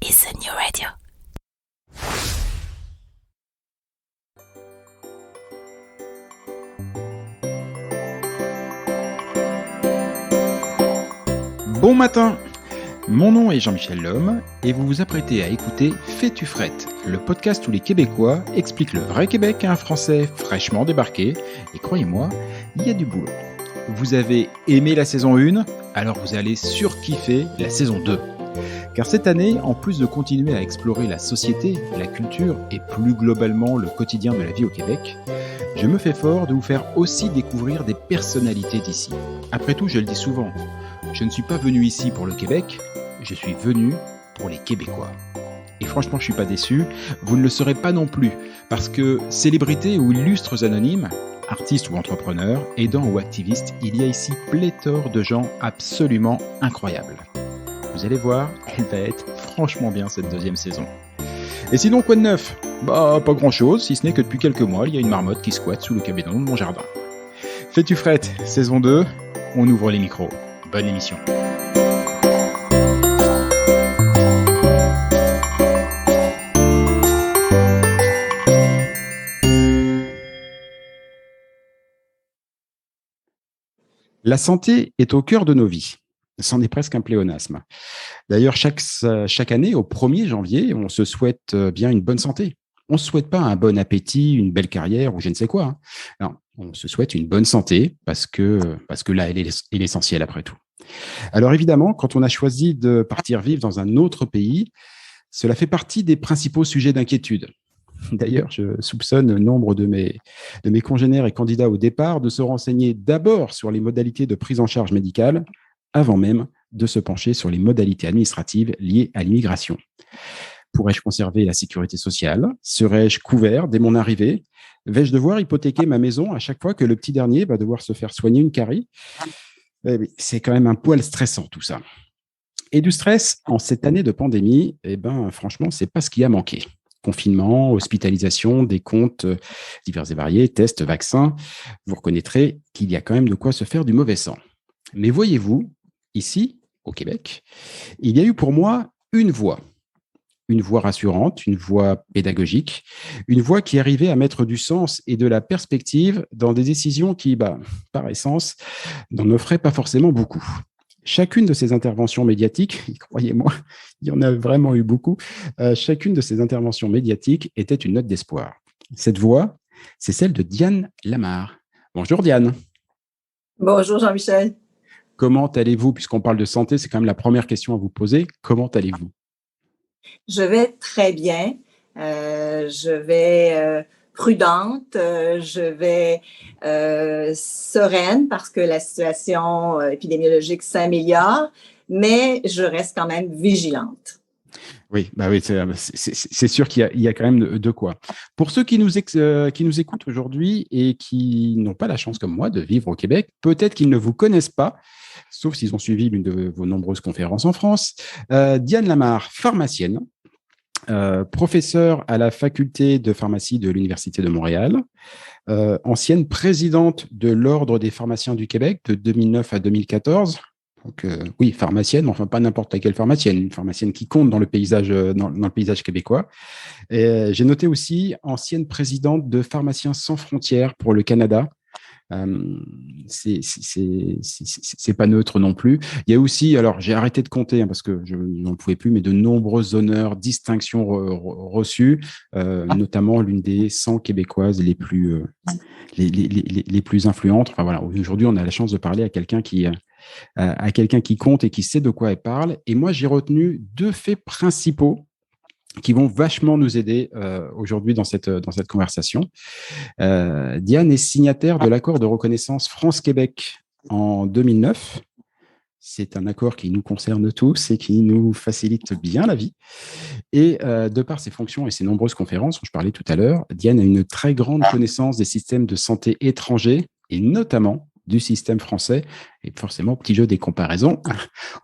is the new radio. Bon matin, mon nom est Jean-Michel Lhomme et vous vous apprêtez à écouter Fais-tu frette, le podcast où les Québécois expliquent le vrai Québec à un Français fraîchement débarqué. Et croyez-moi, il y a du boulot. Vous avez aimé la saison 1, alors vous allez surkiffer la saison 2. Car cette année, en plus de continuer à explorer la société, la culture et plus globalement le quotidien de la vie au Québec, je me fais fort de vous faire aussi découvrir des personnalités d'ici. Après tout, je le dis souvent, je ne suis pas venu ici pour le Québec, je suis venu pour les Québécois. Et franchement, je suis pas déçu, vous ne le serez pas non plus, parce que célébrités ou illustres anonymes, artistes ou entrepreneurs, aidants ou activistes, il y a ici pléthore de gens absolument incroyables. Vous allez voir, elle va être franchement bien cette deuxième saison. Et sinon, quoi de neuf ? Pas grand chose, si ce n'est que depuis quelques mois, il y a une marmotte qui squatte sous le cabinet de mon jardin. Fais-tu frette, saison 2, on ouvre les micros. Bonne émission. La santé est au cœur de nos vies. C'en est presque un pléonasme. D'ailleurs, chaque année, au 1er janvier, on se souhaite bien une bonne santé. On ne se souhaite pas un bon appétit, une belle carrière ou je ne sais quoi. Non, on se souhaite une bonne santé parce que là, elle est l'essentiel après tout. Alors évidemment, quand on a choisi de partir vivre dans un autre pays, cela fait partie des principaux sujets d'inquiétude. D'ailleurs, je soupçonne nombre de mes congénères et candidats au départ de se renseigner d'abord sur les modalités de prise en charge médicale avant même de se pencher sur les modalités administratives liées à l'immigration. Pourrais-je conserver la sécurité sociale ? Serais-je couvert dès mon arrivée ? Vais-je devoir hypothéquer ma maison à chaque fois que le petit dernier va devoir se faire soigner une carie ? C'est quand même un poil stressant tout ça. Et du stress, en cette année de pandémie, franchement, c'est pas ce qui a manqué. Confinement, hospitalisation, décomptes divers et variés, tests, vaccins. Vous reconnaîtrez qu'il y a quand même de quoi se faire du mauvais sang. Mais voyez-vous, ici, au Québec, il y a eu pour moi une voix rassurante, une voix pédagogique, une voix qui arrivait à mettre du sens et de la perspective dans des décisions qui, par essence, n'en offraient pas forcément beaucoup. Chacune de ces interventions médiatiques, croyez-moi, il y en a vraiment eu beaucoup, chacune de ces interventions médiatiques était une note d'espoir. Cette voix, c'est celle de Diane Lamar. Bonjour Diane. Bonjour Jean-Michel. Comment allez-vous ? Puisqu'on parle de santé, c'est quand même la première question à vous poser. Comment allez-vous ? Je vais très bien. Je vais prudente. Je vais sereine parce que la situation épidémiologique s'améliore, mais je reste quand même vigilante. Oui, c'est sûr qu'il y a quand même de quoi. Pour ceux qui nous écoutent aujourd'hui et qui n'ont pas la chance comme moi de vivre au Québec, peut-être qu'ils ne vous connaissent pas, sauf s'ils ont suivi l'une de vos nombreuses conférences en France. Diane Lamar, pharmacienne, professeure à la faculté de pharmacie de l'Université de Montréal, ancienne présidente de l'Ordre des pharmaciens du Québec de 2009 à 2014. Donc, oui, pharmacienne, enfin pas n'importe laquelle pharmacienne, une pharmacienne qui compte dans le paysage, dans le paysage québécois. Et j'ai noté aussi ancienne présidente de Pharmaciens sans frontières pour le Canada. C'est pas neutre non plus. Il y a aussi, alors j'ai arrêté de compter parce que je n'en pouvais plus, mais de nombreux honneurs, distinctions reçues, notamment l'une des 100 québécoises les plus influentes. Enfin voilà, aujourd'hui on a la chance de parler à quelqu'un qui compte et qui sait de quoi elle parle. Et moi, j'ai retenu 2 faits principaux qui vont vachement nous aider aujourd'hui dans cette conversation. Diane est signataire de l'accord de reconnaissance France-Québec en 2009. C'est un accord qui nous concerne tous et qui nous facilite bien la vie. Et de par ses fonctions et ses nombreuses conférences dont je parlais tout à l'heure, Diane a une très grande connaissance des systèmes de santé étrangers et notamment du système français. Et forcément, petit jeu des comparaisons,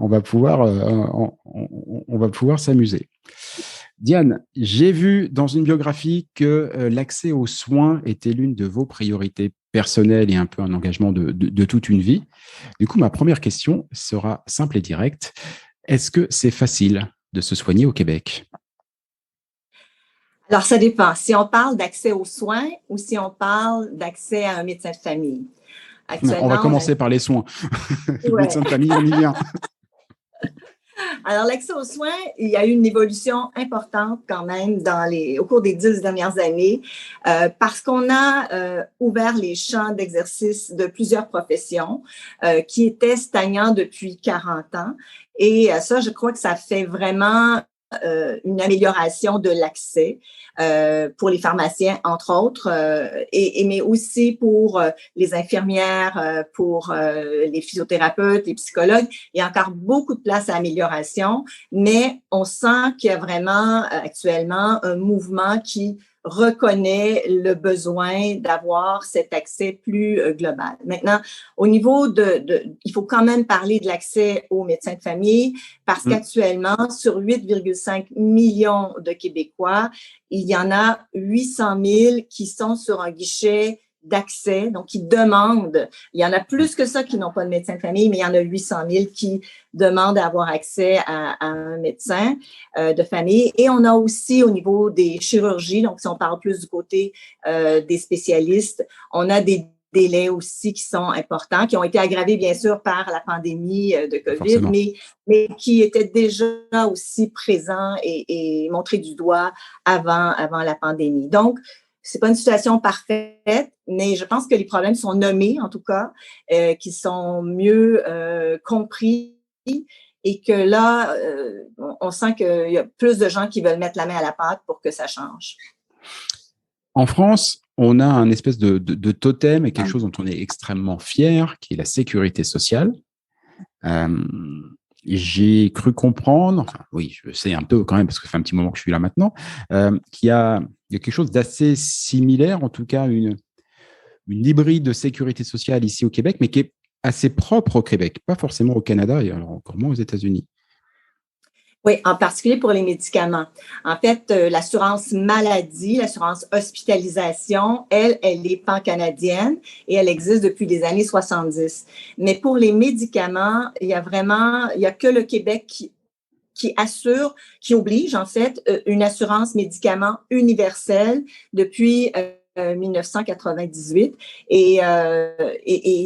on va pouvoir s'amuser. Diane, j'ai vu dans une biographie que l'accès aux soins était l'une de vos priorités personnelles et un peu un engagement de toute une vie. Du coup, ma première question sera simple et directe. Est-ce que c'est facile de se soigner au Québec? Alors, ça dépend. Si on parle d'accès aux soins ou si on parle d'accès à un médecin de famille. On va Actuellement, commencer par les soins. Le ouais. médecin de famille, on y vient. Alors, l'accès aux soins, il y a eu une évolution importante quand même au cours des 10 dernières années parce qu'on a ouvert les champs d'exercice de plusieurs professions qui étaient stagnants depuis 40 ans. Et ça, je crois que ça fait vraiment une amélioration de l'accès pour les pharmaciens, entre autres, mais aussi pour les infirmières, pour les physiothérapeutes, les psychologues. Il y a encore beaucoup de place à amélioration, mais on sent qu'il y a vraiment actuellement un mouvement qui reconnaît le besoin d'avoir cet accès plus global. Maintenant, au niveau il faut quand même parler de l'accès aux médecins de famille parce qu'actuellement, sur 8,5 millions de Québécois, il y en a 800 000 qui sont sur un guichet d'accès, donc qui demandent. Il y en a plus que ça qui n'ont pas de médecin de famille, mais il y en a 800 000 qui demandent à avoir accès à un médecin de famille. Et on a aussi au niveau des chirurgies, donc si on parle plus du côté des spécialistes, on a des délais aussi qui sont importants, qui ont été aggravés bien sûr par la pandémie de COVID, mais qui étaient déjà aussi présents et montrés du doigt avant la pandémie. Donc, c'est pas une situation parfaite, mais je pense que les problèmes sont nommés, en tout cas, qui sont mieux compris et que là, on sent qu'il y a plus de gens qui veulent mettre la main à la pâte pour que ça change. En France, on a un espèce de totem et quelque chose dont on est extrêmement fier, qui est la sécurité sociale. J'ai cru comprendre, enfin oui, je sais un peu quand même parce que ça fait un petit moment que je suis là maintenant, qu'il y a quelque chose d'assez similaire, en tout cas une hybride de sécurité sociale ici au Québec, mais qui est assez propre au Québec, pas forcément au Canada et alors encore moins aux États-Unis. Oui, en particulier pour les médicaments. En fait, l'assurance maladie, l'assurance hospitalisation, elle est pan-canadienne et elle existe depuis les années 70. Mais pour les médicaments, il y a que le Québec qui assure, qui oblige en fait une assurance médicaments universelle depuis 1998 et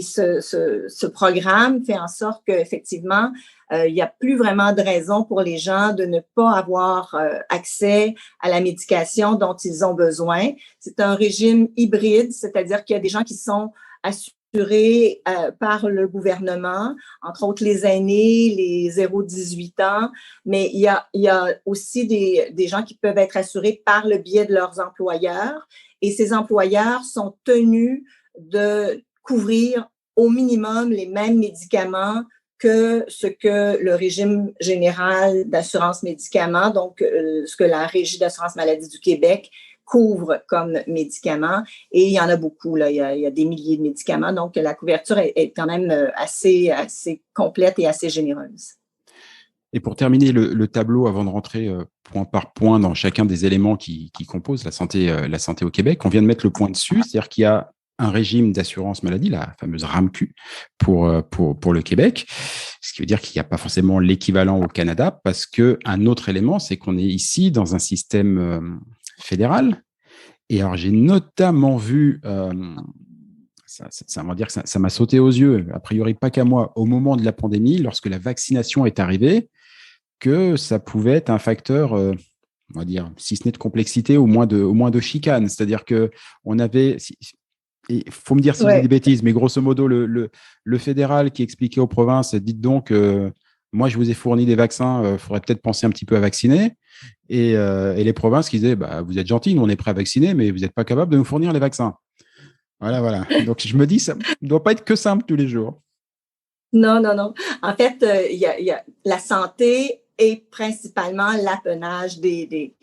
ce programme fait en sorte qu'effectivement il n'y a plus vraiment de raison pour les gens de ne pas avoir accès à la médication dont ils ont besoin. C'est un régime hybride, c'est-à-dire qu'il y a des gens qui sont assurés par le gouvernement, entre autres les aînés, les 0-18 ans, mais il y a aussi des gens qui peuvent être assurés par le biais de leurs employeurs et ces employeurs sont tenus de couvrir au minimum les mêmes médicaments que ce que le régime général d'assurance médicaments, donc ce que la Régie d'assurance maladie du Québec couvre comme médicaments. Et il y en a beaucoup, là. Il y a des milliers de médicaments. Donc, la couverture est quand même assez complète et assez généreuse. Et pour terminer le tableau, avant de rentrer point par point dans chacun des éléments qui composent la santé au Québec, on vient de mettre le point dessus, c'est-à-dire qu'il y a un régime d'assurance maladie, la fameuse RAMQ, pour le Québec, ce qui veut dire qu'il n'y a pas forcément l'équivalent au Canada, parce qu'un autre élément, c'est qu'on est ici dans un système fédéral. Et alors, j'ai notamment vu, ça va dire que ça m'a sauté aux yeux, a priori pas qu'à moi, au moment de la pandémie, lorsque la vaccination est arrivée, que ça pouvait être un facteur, on va dire, si ce n'est de complexité, au moins de chicane. C'est-à-dire que on avait, il faut me dire si je dis des bêtises, mais grosso modo, le fédéral qui expliquait aux provinces, dites donc, moi je vous ai fourni des vaccins, faudrait peut-être penser un petit peu à vacciner. Et les provinces qui disaient, bah, vous êtes gentils, nous on est prêts à vacciner, mais vous n'êtes pas capable de nous fournir les vaccins. Voilà. Donc je me dis, ça ne doit pas être que simple tous les jours. Non. En fait, il y a la santé est principalement l'apanage des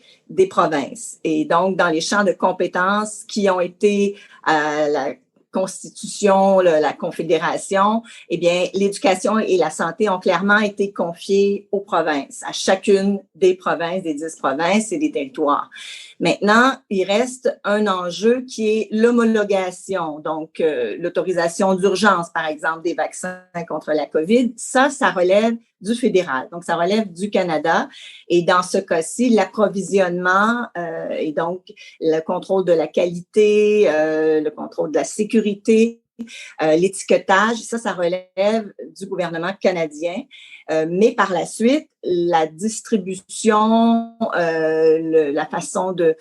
provinces. Et donc, dans les champs de compétences qui ont été à la Constitution, la Confédération, eh bien, l'éducation et la santé ont clairement été confiées aux provinces, à chacune des provinces, des 10 provinces et des territoires. Maintenant, il reste un enjeu qui est l'homologation, donc l'autorisation d'urgence, par exemple, des vaccins contre la COVID. Ça relève du fédéral. Donc, ça relève du Canada. Et dans ce cas-ci, l'approvisionnement et donc le contrôle de la qualité, le contrôle de la sécurité, l'étiquetage, ça relève du gouvernement canadien. Mais par la suite, la distribution, la façon de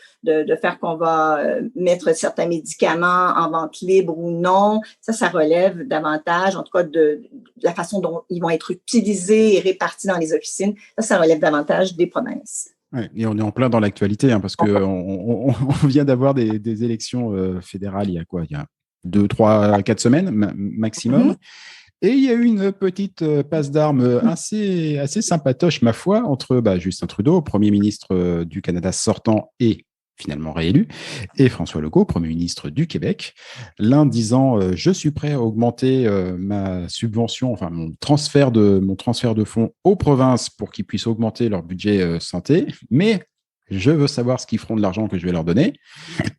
faire qu'on va mettre certains médicaments en vente libre ou non, ça relève davantage, en tout cas, de la façon dont ils vont être utilisés et répartis dans les officines. Ça relève davantage des provinces. Ouais, et on est en plein dans l'actualité, hein, parce que on vient d'avoir des élections fédérales il y a quoi? Il y a 2, 3, 4 semaines maximum. Et il y a eu une petite passe d'armes assez sympatoche, ma foi, entre Justin Trudeau, Premier ministre du Canada sortant et finalement réélu, et François Legault, Premier ministre du Québec, l'un disant je suis prêt à augmenter ma subvention, enfin mon transfert de fonds aux provinces pour qu'ils puissent augmenter leur budget santé, mais je veux savoir ce qu'ils feront de l'argent que je vais leur donner.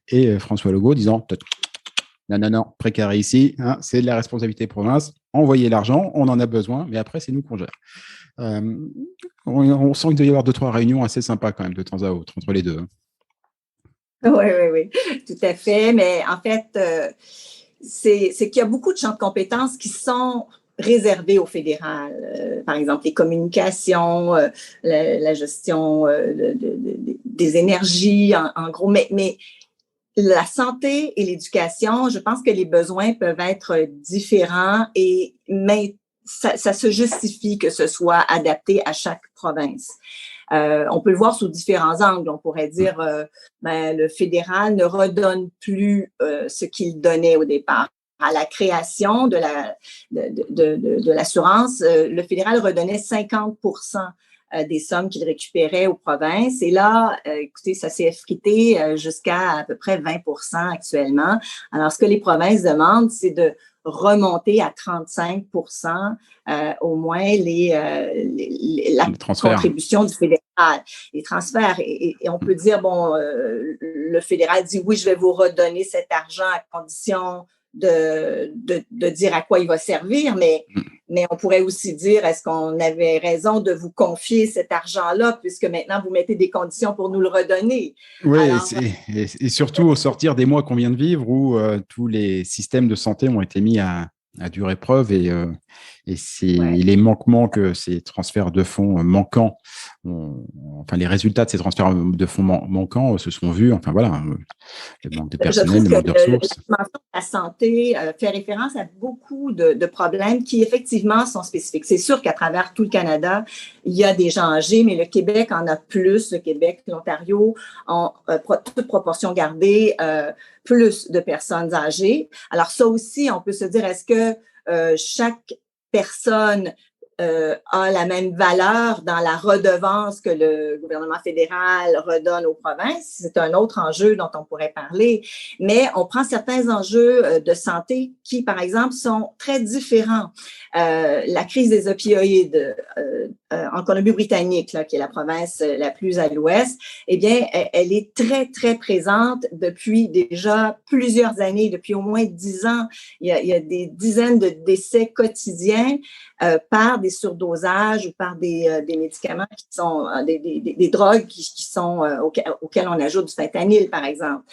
Et François Legault disant non, précaré ici, hein, c'est de la responsabilité province, envoyez l'argent, on en a besoin, mais après, c'est nous qu'on gère. On sent qu'il doit y avoir 2-3 réunions assez sympas quand même de temps à autre entre les deux. Oui, tout à fait. Mais en fait, c'est qu'il y a beaucoup de champs de compétences qui sont réservés au fédéral. Par exemple, les communications, la gestion des énergies, en gros. Mais la santé et l'éducation, je pense que les besoins peuvent être différents et ça se justifie que ce soit adapté à chaque province. On peut le voir sous différents angles. On pourrait dire le fédéral ne redonne plus ce qu'il donnait au départ. À la création de l'assurance, le fédéral redonnait 50% des sommes qu'il récupérait aux provinces. Et là, écoutez, ça s'est effrité jusqu'à à peu près 20% actuellement. Alors, ce que les provinces demandent, c'est de remonter à 35% au moins la contribution du fédéral, les transferts. Et on peut dire, le fédéral dit, oui, je vais vous redonner cet argent à condition de dire à quoi il va servir, mais on pourrait aussi dire, est-ce qu'on avait raison de vous confier cet argent-là, puisque maintenant vous mettez des conditions pour nous le redonner? Oui, et surtout au sortir des mois qu'on vient de vivre où tous les systèmes de santé ont été mis à dure épreuve et les manquements que ces transferts de fonds manquants, les résultats de ces transferts de fonds manquants se sont vus. Enfin voilà, le manque de personnel, le manque de ressources. La santé fait référence à beaucoup de problèmes qui effectivement sont spécifiques. C'est sûr qu'à travers tout le Canada, il y a des gens âgés, mais le Québec en a plus. Le Québec, l'Ontario ont, toute proportion gardée, plus de personnes âgées. Alors ça aussi, on peut se dire, est-ce que chaque personne a la même valeur dans la redevance que le gouvernement fédéral redonne aux provinces? C'est un autre enjeu dont on pourrait parler. Mais on prend certains enjeux de santé qui, par exemple, sont très différents. La crise des opioïdes en Colombie-Britannique, là, qui est la province la plus à l'ouest, eh bien, elle est très, très présente depuis déjà plusieurs années, depuis au moins 10 ans. Il y a des dizaines de décès quotidiens par des surdosages ou par des médicaments qui sont des drogues qui sont auxquelles on ajoute du fentanyl, par exemple.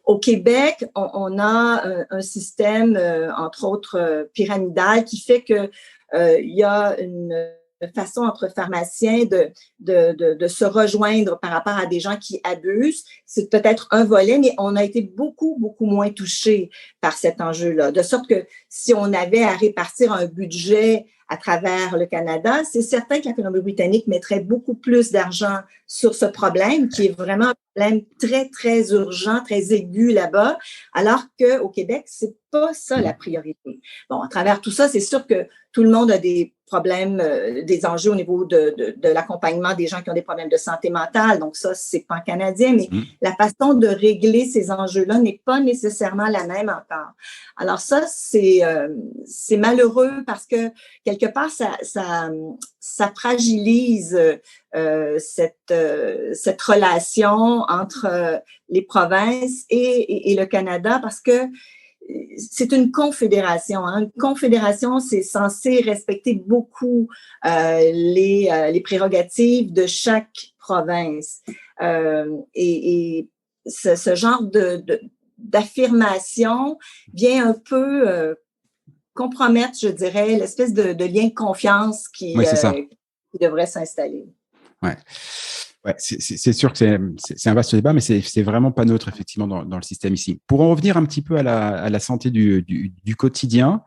Au Québec, on a un système, entre autres, pyramidal qui fait que il y a une façon entre pharmaciens de se rejoindre par rapport à des gens qui abusent. C'est peut-être un volet, mais on a été beaucoup, beaucoup moins touchés par cet enjeu-là. De sorte que si on avait à répartir un budget à travers le Canada, c'est certain que la Colombie-Britannique mettrait beaucoup plus d'argent sur ce problème, qui est vraiment un problème très, très urgent, très aigu là-bas, alors qu'au Québec, c'est pas ça la priorité. Bon, à travers tout ça, c'est sûr que tout le monde a des problèmes, des enjeux au niveau de l'accompagnement des gens qui ont des problèmes de santé mentale. Donc ça, c'est pas canadien, mais la façon de régler ces enjeux-là n'est pas nécessairement la même encore. Alors ça, c'est malheureux parce que quelque part, ça fragilise cette relation entre les provinces et le Canada parce que c'est une confédération. Hein. Une confédération, c'est censé respecter beaucoup les prérogatives de chaque province. Et ce genre d'affirmation vient un peu compromettre, je dirais, l'espèce de lien de confiance qui devrait s'installer. Ouais. Ouais, c'est sûr que c'est un vaste débat, mais c'est vraiment pas neutre, effectivement, dans le système ici. Pour en revenir un petit peu à la santé du quotidien,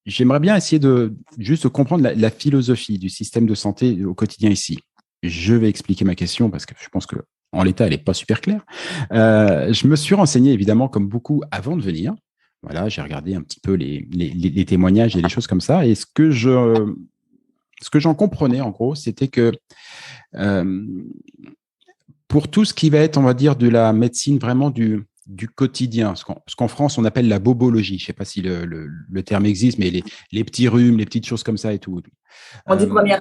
j'aimerais bien essayer de juste comprendre la philosophie du système de santé au quotidien ici. Je vais expliquer ma question parce que je pense que en l'état, elle n'est pas super claire. Je me suis renseigné, évidemment, comme beaucoup, avant de venir. Voilà, j'ai regardé un petit peu les témoignages et les choses comme ça. Et ce que j'en comprenais, en gros, c'était que pour tout ce qui va être, on va dire, de la médecine vraiment du quotidien, ce qu'en France, on appelle la bobologie. Je ne sais pas si le terme existe, mais les petits rhumes, les petites choses comme ça et tout. On dit première.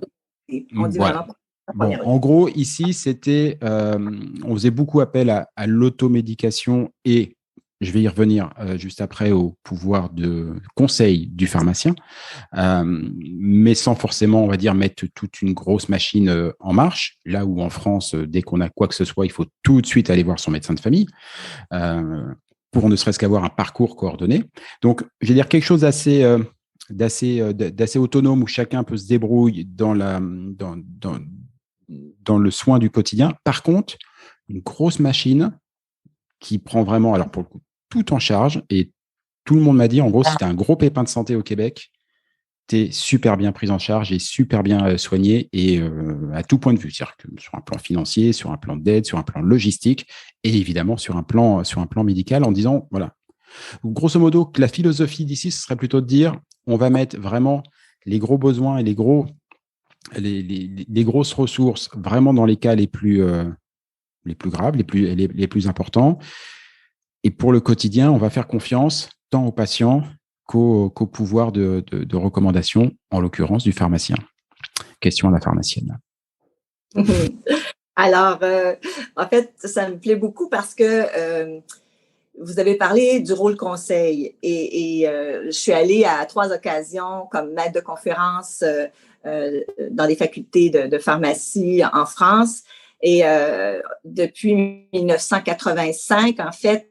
On dit voilà. vraiment Bon, en gros, ici, c'était, on faisait beaucoup appel à l'automédication et je vais y revenir juste après au pouvoir de conseil du pharmacien, mais sans forcément, on va dire, mettre toute une grosse machine en marche. Là où en France, dès qu'on a quoi que ce soit, il faut tout de suite aller voir son médecin de famille pour ne serait-ce qu'avoir un parcours coordonné. Donc, je vais dire quelque chose d'assez autonome où chacun peut se débrouiller dans le soin du quotidien. Par contre, une grosse machine qui prend vraiment, alors pour le coup, tout en charge. Et tout le monde m'a dit, en gros, si tu as un gros pépin de santé au Québec, tu es super bien pris en charge et super bien soigné et à tout point de vue. C'est-à-dire que sur un plan financier, sur un plan d'aide, sur un plan logistique et évidemment sur un plan médical en disant, voilà, grosso modo, que la philosophie d'ici, ce serait plutôt de dire, on va mettre vraiment les gros besoins et les grosses ressources vraiment dans les cas les plus graves, les plus importants. Et pour le quotidien, on va faire confiance tant aux patients qu'au pouvoir de recommandation, en l'occurrence du pharmacien. Question à la pharmacienne. Alors, en fait, ça me plaît beaucoup parce que vous avez parlé du rôle conseil et je suis allée à 3 occasions comme maître de conférence dans des facultés de pharmacie en France. Et depuis 1985, en fait,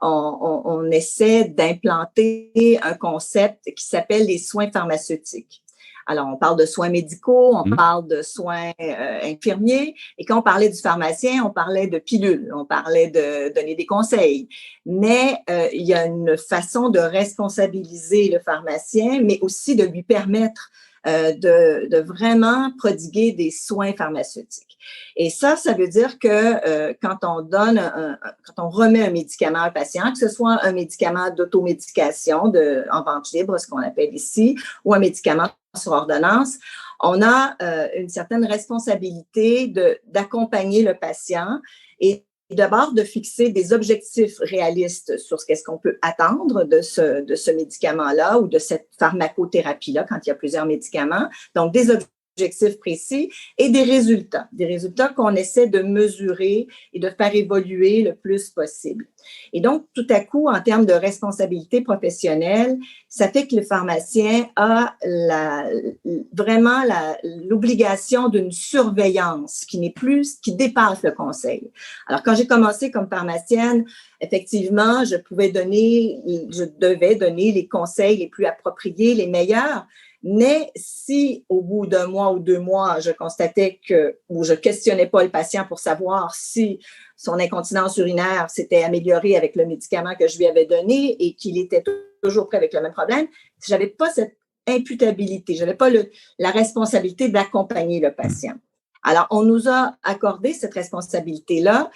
on essaie d'implanter un concept qui s'appelle les soins pharmaceutiques. Alors, on parle de soins médicaux, on parle de soins infirmiers, et quand on parlait du pharmacien, on parlait de pilules, on parlait de donner des conseils. Mais il y a une façon de responsabiliser le pharmacien, mais aussi de lui permettre de vraiment prodiguer des soins pharmaceutiques. Et ça veut dire que quand on remet un médicament à un patient, que ce soit un médicament d'automédication en vente libre, ce qu'on appelle ici, ou un médicament sur ordonnance, on a une certaine responsabilité d'accompagner le patient et d'abord de fixer des objectifs réalistes sur qu'est-ce qu'on peut attendre de ce médicament-là ou de cette pharmacothérapie-là quand il y a plusieurs médicaments. Donc, des objectifs précis et des résultats qu'on essaie de mesurer et de faire évoluer le plus possible. Et donc, tout à coup, en termes de responsabilité professionnelle, ça fait que le pharmacien a vraiment l'obligation d'une surveillance qui dépasse le conseil. Alors, quand j'ai commencé comme pharmacienne, effectivement, je devais donner les conseils les plus appropriés, les meilleurs. Mais si au bout d'un mois ou 2 mois, je constatais ou je questionnais pas le patient pour savoir si son incontinence urinaire s'était améliorée avec le médicament que je lui avais donné et qu'il était toujours prêt avec le même problème, j'avais pas cette imputabilité, j'avais pas la responsabilité d'accompagner le patient. Alors, on nous a accordé cette responsabilité-là,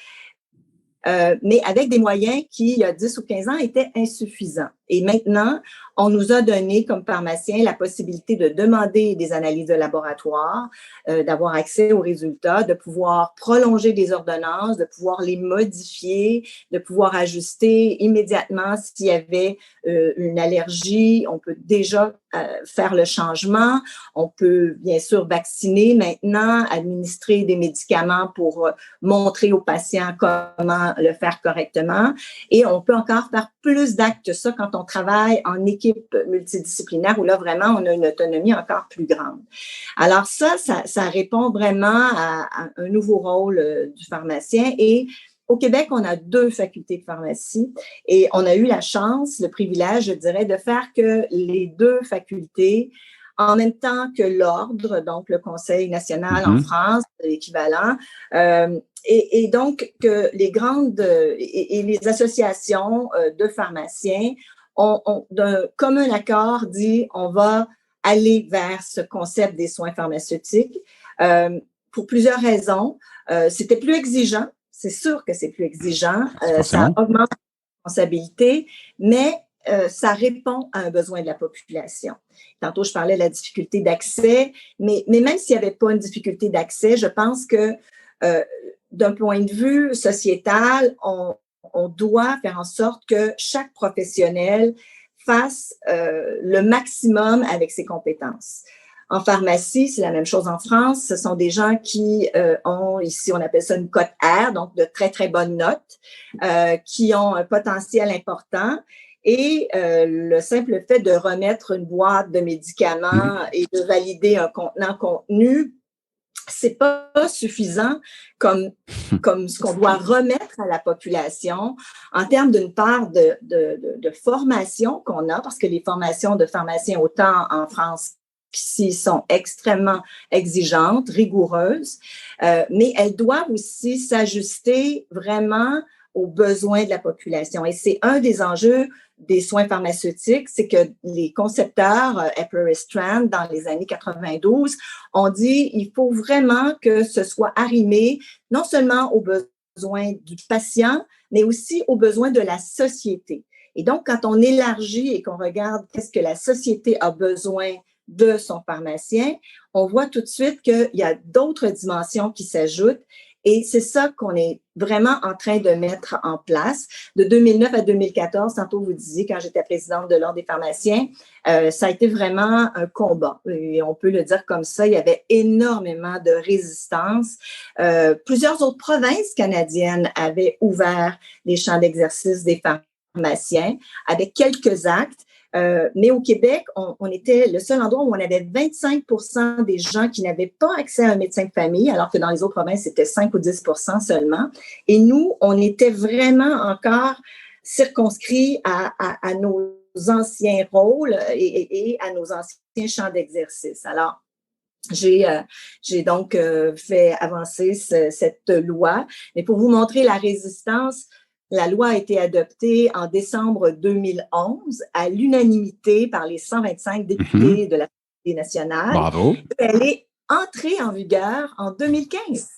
mais avec des moyens qui, il y a 10 ou 15 ans, étaient insuffisants. Et maintenant, on nous a donné, comme pharmaciens, la possibilité de demander des analyses de laboratoire, d'avoir accès aux résultats, de pouvoir prolonger des ordonnances, de pouvoir les modifier, de pouvoir ajuster immédiatement s'il y avait une allergie. On peut déjà faire le changement. On peut, bien sûr, vacciner maintenant, administrer des médicaments pour montrer aux patients comment le faire correctement. Et on peut encore faire plus d'actes que ça quand on travaille en équipe multidisciplinaire où là, vraiment, on a une autonomie encore plus grande. Alors ça répond vraiment à un nouveau rôle du pharmacien. Et au Québec, on a 2 facultés de pharmacie et on a eu la chance, le privilège, je dirais, de faire que les 2 facultés, en même temps que l'Ordre, donc le Conseil national en France, l'équivalent, et donc que les grandes et les associations de pharmaciens ont d'un commun accord dit on va aller vers ce concept des soins pharmaceutiques pour plusieurs raisons. C'était plus exigeant, c'est sûr que c'est plus exigeant, ça augmente la responsabilité, mais ça répond à un besoin de la population. Tantôt, je parlais de la difficulté d'accès, mais même s'il n'y avait pas une difficulté d'accès, je pense que d'un point de vue sociétal, on doit faire en sorte que chaque professionnel fasse le maximum avec ses compétences. En pharmacie, c'est la même chose en France. Ce sont des gens qui ont, ici, on appelle ça une cote R, donc de très, très bonnes notes, qui ont un potentiel important. Et le simple fait de remettre une boîte de médicaments et de valider un contenant contenu, c'est pas suffisant comme ce qu'on doit remettre à la population en termes d'une part de formation qu'on a, parce que les formations de pharmaciens, autant en France qu'ici, sont extrêmement exigeantes, rigoureuses, mais elles doivent aussi s'ajuster vraiment aux besoins de la population. Et c'est un des enjeux des soins pharmaceutiques, c'est que les concepteurs, Epler et Strand, dans les années 92, ont dit il faut vraiment que ce soit arrimé non seulement aux besoins du patient, mais aussi aux besoins de la société. Et donc, quand on élargit et qu'on regarde qu'est-ce que la société a besoin de son pharmacien, on voit tout de suite qu'il y a d'autres dimensions qui s'ajoutent. Et c'est ça qu'on est vraiment en train de mettre en place. De 2009 à 2014, tantôt vous disiez, quand j'étais présidente de l'Ordre des pharmaciens, ça a été vraiment un combat. Et on peut le dire comme ça, il y avait énormément de résistance. Plusieurs autres provinces canadiennes avaient ouvert les champs d'exercice des pharmaciens avec quelques actes. Mais au Québec, on était le seul endroit où on avait 25% des gens qui n'avaient pas accès à un médecin de famille, alors que dans les autres provinces, c'était 5 ou 10% seulement. Et nous, on était vraiment encore circonscrits à nos anciens rôles et à nos anciens champs d'exercice. Alors, j'ai donc fait avancer cette loi. Mais pour vous montrer la résistance, la loi a été adoptée en décembre 2011 à l'unanimité par les 125 députés de l'Assemblée nationale. Bravo. Elle est entrée en vigueur en 2015.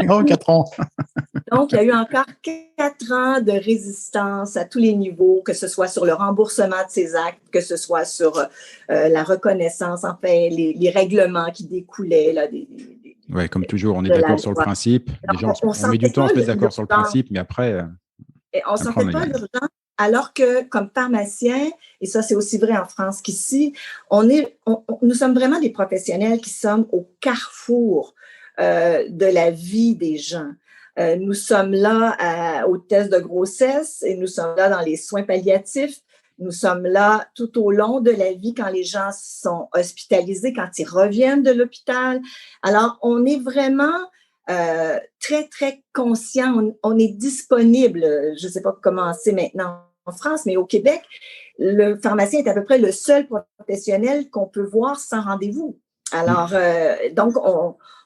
En 4 ans. Donc, il y a eu encore 4 ans de résistance à tous les niveaux, que ce soit sur le remboursement de ces actes, que ce soit sur la reconnaissance, enfin, les règlements qui découlaient là, oui, comme toujours, on est d'accord sur le principe. Déjà, on met du temps à se mettre d'accord sur le principe, mais après. Et on ne sentait pas l'urgence, alors que comme pharmacien, et ça c'est aussi vrai en France qu'ici, nous sommes vraiment des professionnels qui sommes au carrefour de la vie des gens. Nous sommes là aux tests de grossesse et nous sommes là dans les soins palliatifs. Nous sommes là tout au long de la vie quand les gens sont hospitalisés, quand ils reviennent de l'hôpital. Alors, on est vraiment très, très conscient. On est disponible. Je ne sais pas comment c'est maintenant en France, mais au Québec, le pharmacien est à peu près le seul professionnel qu'on peut voir sans rendez-vous. Alors, donc,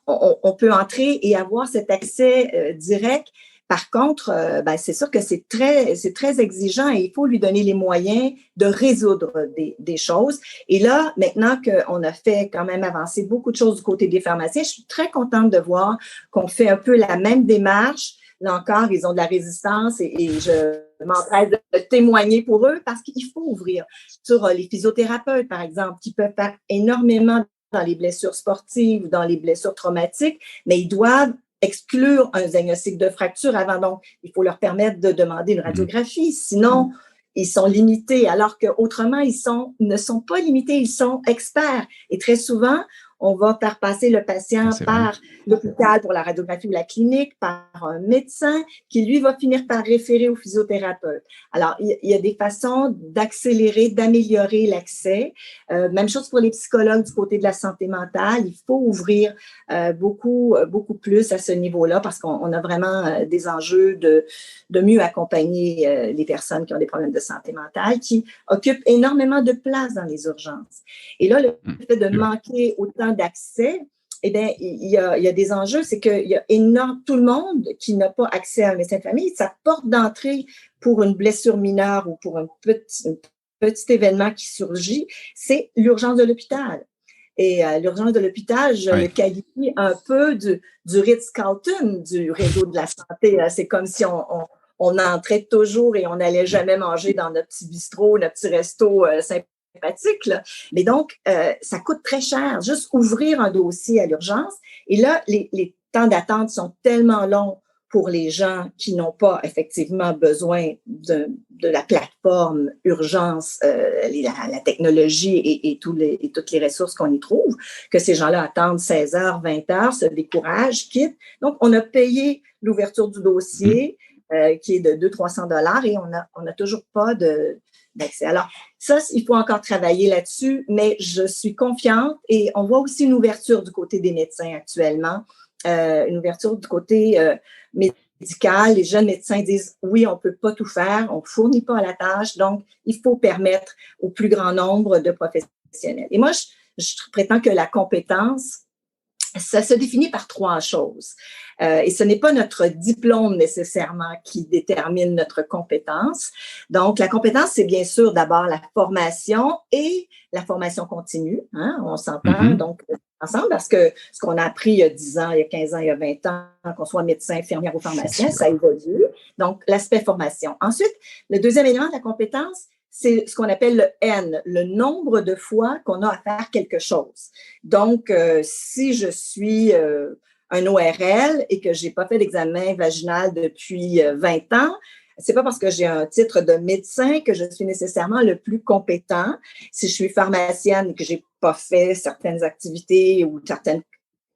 on peut entrer et avoir cet accès direct. Par contre, c'est sûr que c'est très exigeant et il faut lui donner les moyens de résoudre des choses. Et là, maintenant qu'on a fait quand même avancer beaucoup de choses du côté des pharmaciens, je suis très contente de voir qu'on fait un peu la même démarche là encore, ils ont de la résistance et je m'empresse de témoigner pour eux parce qu'il faut ouvrir sur les physiothérapeutes, par exemple, qui peuvent faire énormément dans les blessures sportives ou dans les blessures traumatiques, mais ils doivent exclure un diagnostic de fracture avant. Donc, il faut leur permettre de demander une radiographie. Sinon, ils sont limités, alors qu'autrement, ils ne sont pas limités, ils sont experts. Et très souvent, on va faire passer le patient par l'hôpital pour la radiographie ou la clinique, par un médecin qui, lui, va finir par référer au physiothérapeute. Alors, il y a des façons d'accélérer, d'améliorer l'accès. Même chose pour les psychologues du côté de la santé mentale. Il faut ouvrir beaucoup plus à ce niveau-là parce qu'on a vraiment des enjeux de mieux accompagner les personnes qui ont des problèmes de santé mentale, qui occupent énormément de place dans les urgences. Et là, le fait de manquer autant d'accès, eh bien, il y a des enjeux, c'est qu'il y a tout le monde qui n'a pas accès à un médecin de famille. Sa porte d'entrée pour une blessure mineure ou pour un petit événement qui surgit, c'est l'urgence de l'hôpital. Et l'urgence de l'hôpital, je le qualifie un peu du Ritz-Carlton, du réseau de la santé. C'est comme si on entrait toujours et on n'allait jamais manger dans notre petit bistrot, notre petit resto sympathique. Là. Mais donc, ça coûte très cher, juste ouvrir un dossier à l'urgence. Et là, les temps d'attente sont tellement longs pour les gens qui n'ont pas effectivement besoin de la plateforme urgence, la technologie et toutes les ressources qu'on y trouve, que ces gens-là attendent 16 heures, 20 heures, se découragent, quittent. Donc, on a payé l'ouverture du dossier qui est de 200-300 $ et on n'a toujours pas d'accès. Alors, ça, il faut encore travailler là-dessus, mais je suis confiante et on voit aussi une ouverture du côté des médecins actuellement, une ouverture du côté médical. Les jeunes médecins disent, oui, on ne peut pas tout faire, on ne fournit pas à la tâche, donc il faut permettre au plus grand nombre de professionnels. Et moi, je prétends que la compétence, ça se définit par 3 choses. Et ce n'est pas notre diplôme nécessairement qui détermine notre compétence. Donc, la compétence, c'est bien sûr d'abord la formation et la formation continue. Hein? On s'entend donc ensemble parce que ce qu'on a appris il y a 10 ans, il y a 15 ans, il y a 20 ans, qu'on soit médecin, infirmière ou pharmacien, ça évolue. Donc, l'aspect formation. Ensuite, le deuxième élément de la compétence, c'est ce qu'on appelle le N, le nombre de fois qu'on a à faire quelque chose. Donc, si je suis un ORL et que j'ai pas fait d'examen vaginal depuis 20 ans, c'est pas parce que j'ai un titre de médecin que je suis nécessairement le plus compétent. Si je suis pharmacienne et que j'ai pas fait certaines activités ou certaines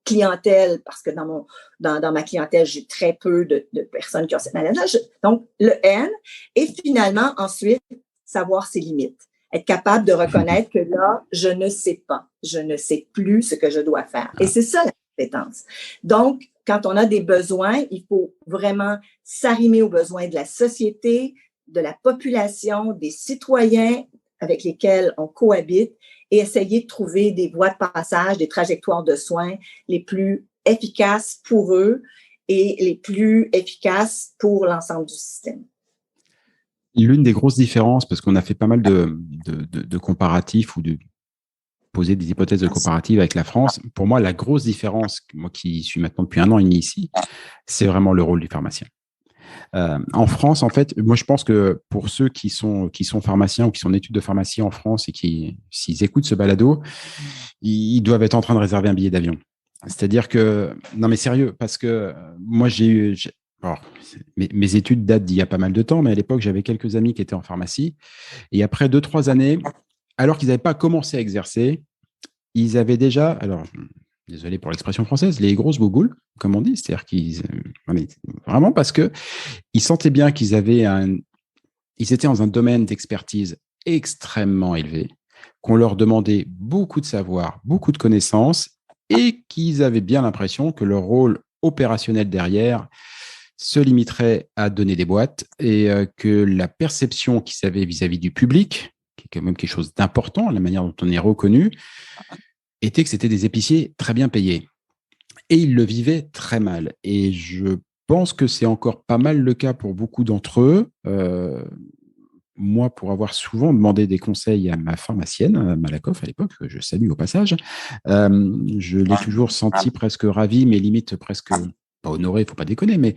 clientèles, parce que dans ma clientèle, j'ai très peu de personnes qui ont cette maladie. Donc, le N. Et finalement, ensuite, savoir ses limites. Être capable de reconnaître que là, je ne sais pas. Je ne sais plus ce que je dois faire. Et c'est ça la compétence. Donc, quand on a des besoins, il faut vraiment s'arrimer aux besoins de la société, de la population, des citoyens avec lesquels on cohabite et essayer de trouver des voies de passage, des trajectoires de soins les plus efficaces pour eux et les plus efficaces pour l'ensemble du système. L'une des grosses différences, parce qu'on a fait pas mal de comparatifs ou de poser des hypothèses de comparatifs avec la France, pour moi, la grosse différence, moi qui suis maintenant depuis 1 an et demi ici, c'est vraiment le rôle du pharmacien. En France, en fait, moi je pense que pour ceux qui sont pharmaciens ou qui sont en études de pharmacie en France et qui, s'ils écoutent ce balado, ils doivent être en train de réserver un billet d'avion. C'est-à-dire que, non mais sérieux, parce que moi alors, mes études datent d'il y a pas mal de temps, mais à l'époque, j'avais quelques amis qui étaient en pharmacie. Et après 2-3 années, alors qu'ils n'avaient pas commencé à exercer, ils avaient déjà, alors, désolé pour l'expression française, les grosses bougoules, comme on dit. C'est-à-dire qu'ils, vraiment parce que ils sentaient bien qu'ils étaient dans un domaine d'expertise extrêmement élevé, qu'on leur demandait beaucoup de savoir, beaucoup de connaissances, et qu'ils avaient bien l'impression que leur rôle opérationnel derrière se limiterait à donner des boîtes et que la perception qu'ils avaient vis-à-vis du public, qui est quand même quelque chose d'important, la manière dont on est reconnu, était que c'était des épiciers très bien payés. Et ils le vivaient très mal. Et je pense que c'est encore pas mal le cas pour beaucoup d'entre eux. Moi, pour avoir souvent demandé des conseils à ma pharmacienne, Malakoff à l'époque, que je salue au passage, je l'ai toujours senti presque ravi, mais limite presque pas pas honoré, il faut pas déconner, mais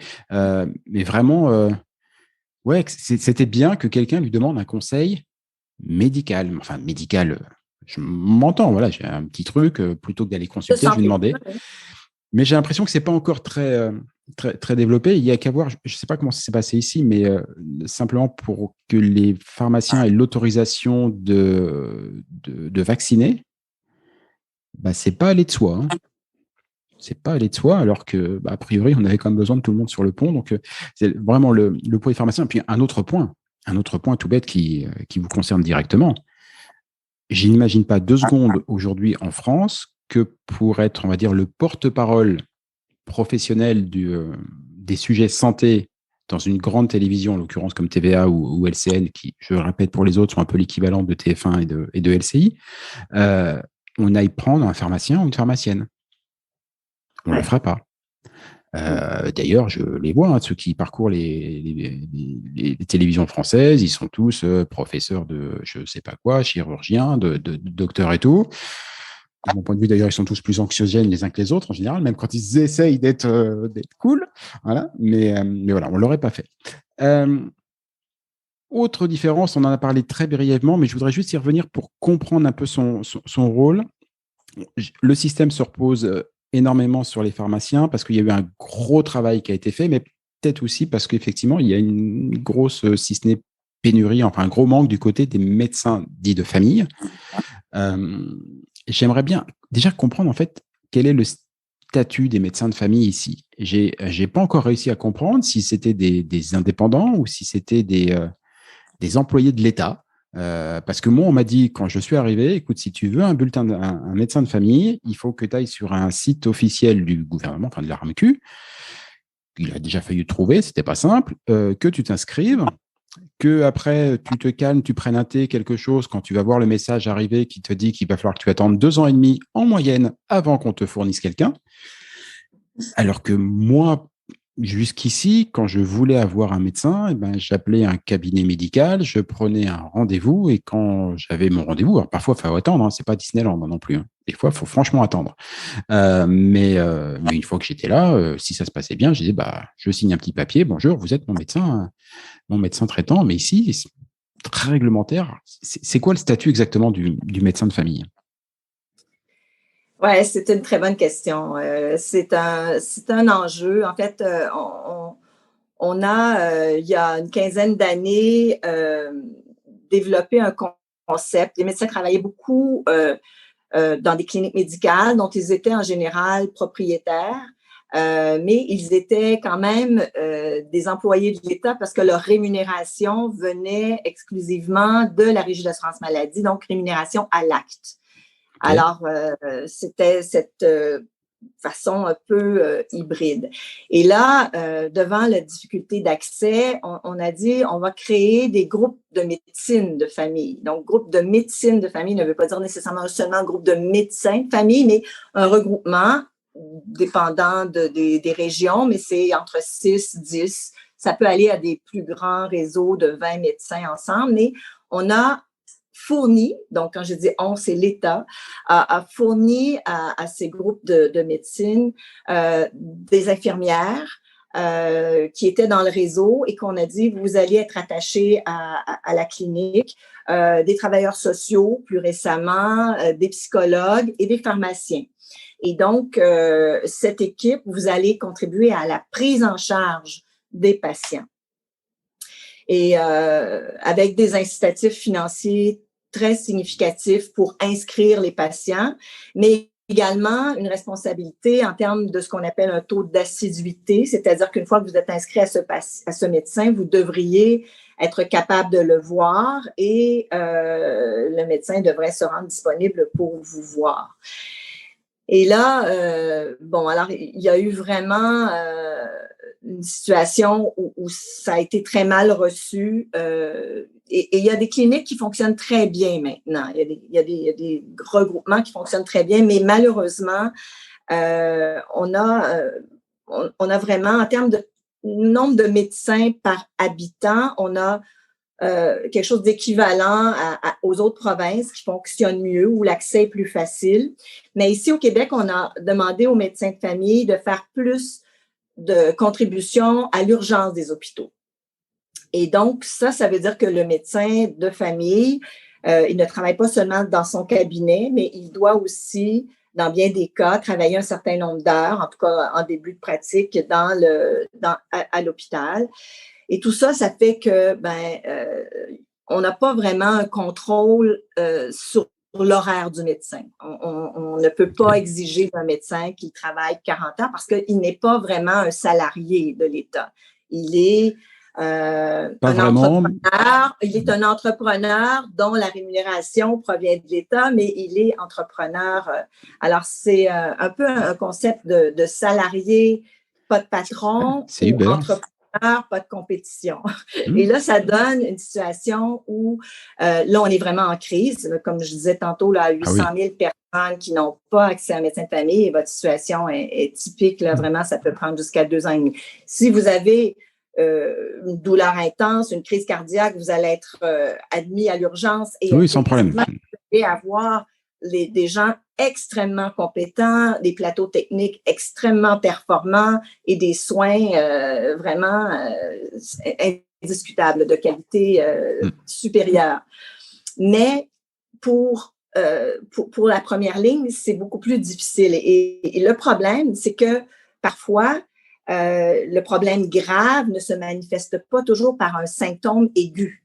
vraiment, ouais, c'était bien que quelqu'un lui demande un conseil médical. Enfin, médical, je m'entends, voilà, j'ai un petit truc, plutôt que d'aller De consulter, je lui santé. demandais. Mais j'ai l'impression que c'est pas encore très, très développé. Il y a qu'à voir, je ne sais pas comment ça s'est passé ici, mais simplement pour que les pharmaciens aient l'autorisation de vacciner, bah, c'est pas allé de soi. Hein. C'est pas allé de soi, alors que, bah, a priori, on avait quand même besoin de tout le monde sur le pont. Donc, c'est vraiment le poids des pharmaciens. Et puis, un autre point tout bête qui vous concerne directement. Je n'imagine pas 2 secondes aujourd'hui en France que pour être, on va dire, le porte-parole professionnel des sujets santé dans une grande télévision, en l'occurrence comme TVA ou LCN, qui, je le répète pour les autres, sont un peu l'équivalent de TF1 et de LCI, on aille prendre un pharmacien ou une pharmacienne. On ne le ferait pas. D'ailleurs, je les vois, hein, ceux qui parcourent les télévisions françaises, ils sont tous professeurs de je ne sais pas quoi, chirurgiens, de docteurs et tout. De mon point de vue, d'ailleurs, ils sont tous plus anxiogènes les uns que les autres, en général, même quand ils essayent d'être cool. Voilà. Mais voilà, on ne l'aurait pas fait. Autre différence, on en a parlé très brièvement, mais je voudrais juste y revenir pour comprendre un peu son rôle. Le système se repose énormément sur les pharmaciens parce qu'il y a eu un gros travail qui a été fait, mais peut-être aussi parce qu'effectivement, il y a une grosse, si ce n'est pénurie, enfin un gros manque du côté des médecins dits de famille. J'aimerais bien déjà comprendre en fait quel est le statut des médecins de famille ici. J'ai pas encore réussi à comprendre si c'était des indépendants ou si c'était des employés de l'État. Parce que moi, on m'a dit, quand je suis arrivé, écoute, si tu veux un bulletin, un médecin de famille, il faut que tu ailles sur un site officiel du gouvernement, enfin de la RAMQ. Il a déjà fallu trouver, c'était pas simple, que tu t'inscrives, que après tu te calmes, tu prennes un thé, quelque chose, quand tu vas voir le message arriver qui te dit qu'il va falloir que tu attendes 2 ans et demi en moyenne avant qu'on te fournisse quelqu'un. Alors que moi, jusqu'ici, quand je voulais avoir un médecin, eh ben, j'appelais un cabinet médical, je prenais un rendez-vous et quand j'avais mon rendez-vous, alors parfois il faut attendre, hein, c'est pas Disneyland non plus. Hein. Des fois, il faut franchement attendre. Mais une fois que j'étais là, si ça se passait bien, je disais bah, je signe un petit papier. Bonjour, vous êtes mon médecin traitant. Mais ici, c'est très réglementaire. C'est quoi le statut exactement du médecin de famille? Ouais, c'est une très bonne question. C'est un enjeu. En fait, on a, il y a une quinzaine d'années, développé un concept. Les médecins travaillaient beaucoup dans des cliniques médicales dont ils étaient en général propriétaires, mais ils étaient quand même des employés de l'État parce que leur rémunération venait exclusivement de la Régie d'assurance maladie, donc rémunération à l'acte. Okay. Alors, c'était cette façon un peu hybride. Et là, devant la difficulté d'accès, on a dit on va créer des groupes de médecine de famille. Donc, groupe de médecine de famille ne veut pas dire nécessairement seulement un groupe de médecins de famille, mais un regroupement dépendant des régions, mais c'est entre 6, 10. Ça peut aller à des plus grands réseaux de 20 médecins ensemble, mais on a fourni, donc quand je dis on, c'est l'État, a fourni à ces groupes de médecine des infirmières qui étaient dans le réseau et qu'on a dit, vous allez être attachés à la clinique, des travailleurs sociaux plus récemment, des psychologues et des pharmaciens. Et donc, cette équipe, vous allez contribuer à la prise en charge des patients. Et avec des incitatifs financiers très significatifs pour inscrire les patients, mais également une responsabilité en termes de ce qu'on appelle un taux d'assiduité, c'est-à-dire qu'une fois que vous êtes inscrit à ce médecin, vous devriez être capable de le voir et le médecin devrait se rendre disponible pour vous voir. Et là, bon, alors il y a eu vraiment une situation où ça a été très mal reçu. Et il y a des cliniques qui fonctionnent très bien maintenant. Il y a des regroupements qui fonctionnent très bien, mais malheureusement, on a vraiment, en termes de nombre de médecins par habitant, on a quelque chose d'équivalent aux autres provinces qui fonctionnent mieux, où l'accès est plus facile. Mais ici au Québec, on a demandé aux médecins de famille de faire plus de contribution à l'urgence des hôpitaux. Et donc, ça veut dire que le médecin de famille, il ne travaille pas seulement dans son cabinet, mais il doit aussi, dans bien des cas, travailler un certain nombre d'heures, en tout cas en début de pratique, à l'hôpital. Et tout ça, ça fait que on n'a pas vraiment un contrôle sur l'horaire du médecin. On ne peut pas exiger d'un médecin qu'il travaille 40 heures parce qu'il n'est pas vraiment un salarié de l'État. Il est entrepreneur. Il est un entrepreneur dont la rémunération provient de l'État, mais il est entrepreneur. Alors, c'est un peu un concept de salarié, pas de patron, c'est Uber. Entrepreneur, pas de compétition. Et là, ça donne une situation où, là, on est vraiment en crise. Comme je disais tantôt, là, 800 000 personnes qui n'ont pas accès à un médecin de famille et votre situation est typique. Là, vraiment, ça peut prendre jusqu'à 2 ans et demi. Si vous avez une douleur intense, une crise cardiaque, vous allez être admis à l'urgence et sans problème. Vous allez avoir des gens extrêmement compétents, des plateaux techniques extrêmement performants et des soins vraiment indiscutables, de qualité supérieure. Mais pour la première ligne, c'est beaucoup plus difficile. Et le problème, c'est que parfois, le problème grave ne se manifeste pas toujours par un symptôme aigu.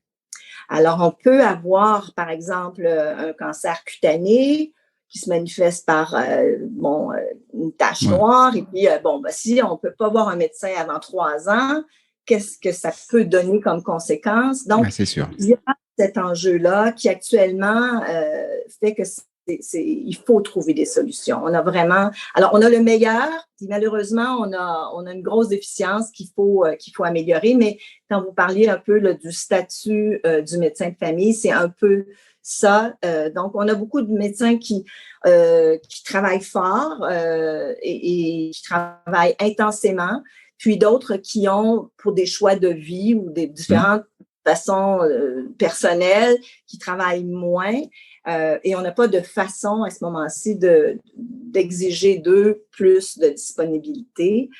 Alors, on peut avoir, par exemple, un cancer cutané qui se manifeste par une tache noire. Et puis, si on ne peut pas voir un médecin avant 3 ans, qu'est-ce que ça peut donner comme conséquence? Donc, c'est sûr. Il y a cet enjeu-là qui actuellement fait que il faut trouver des solutions. On a le meilleur, puis malheureusement, on a une grosse déficience qu'il faut améliorer, mais quand vous parliez un peu là, du statut du médecin de famille, c'est un peu ça. Donc, on a beaucoup de médecins qui travaillent fort et qui travaillent intensément, puis d'autres qui ont, pour des choix de vie ou des différentes façons personnelles, qui travaillent moins. Et on n'a pas de façon à ce moment-ci d'exiger d'eux plus de disponibilité.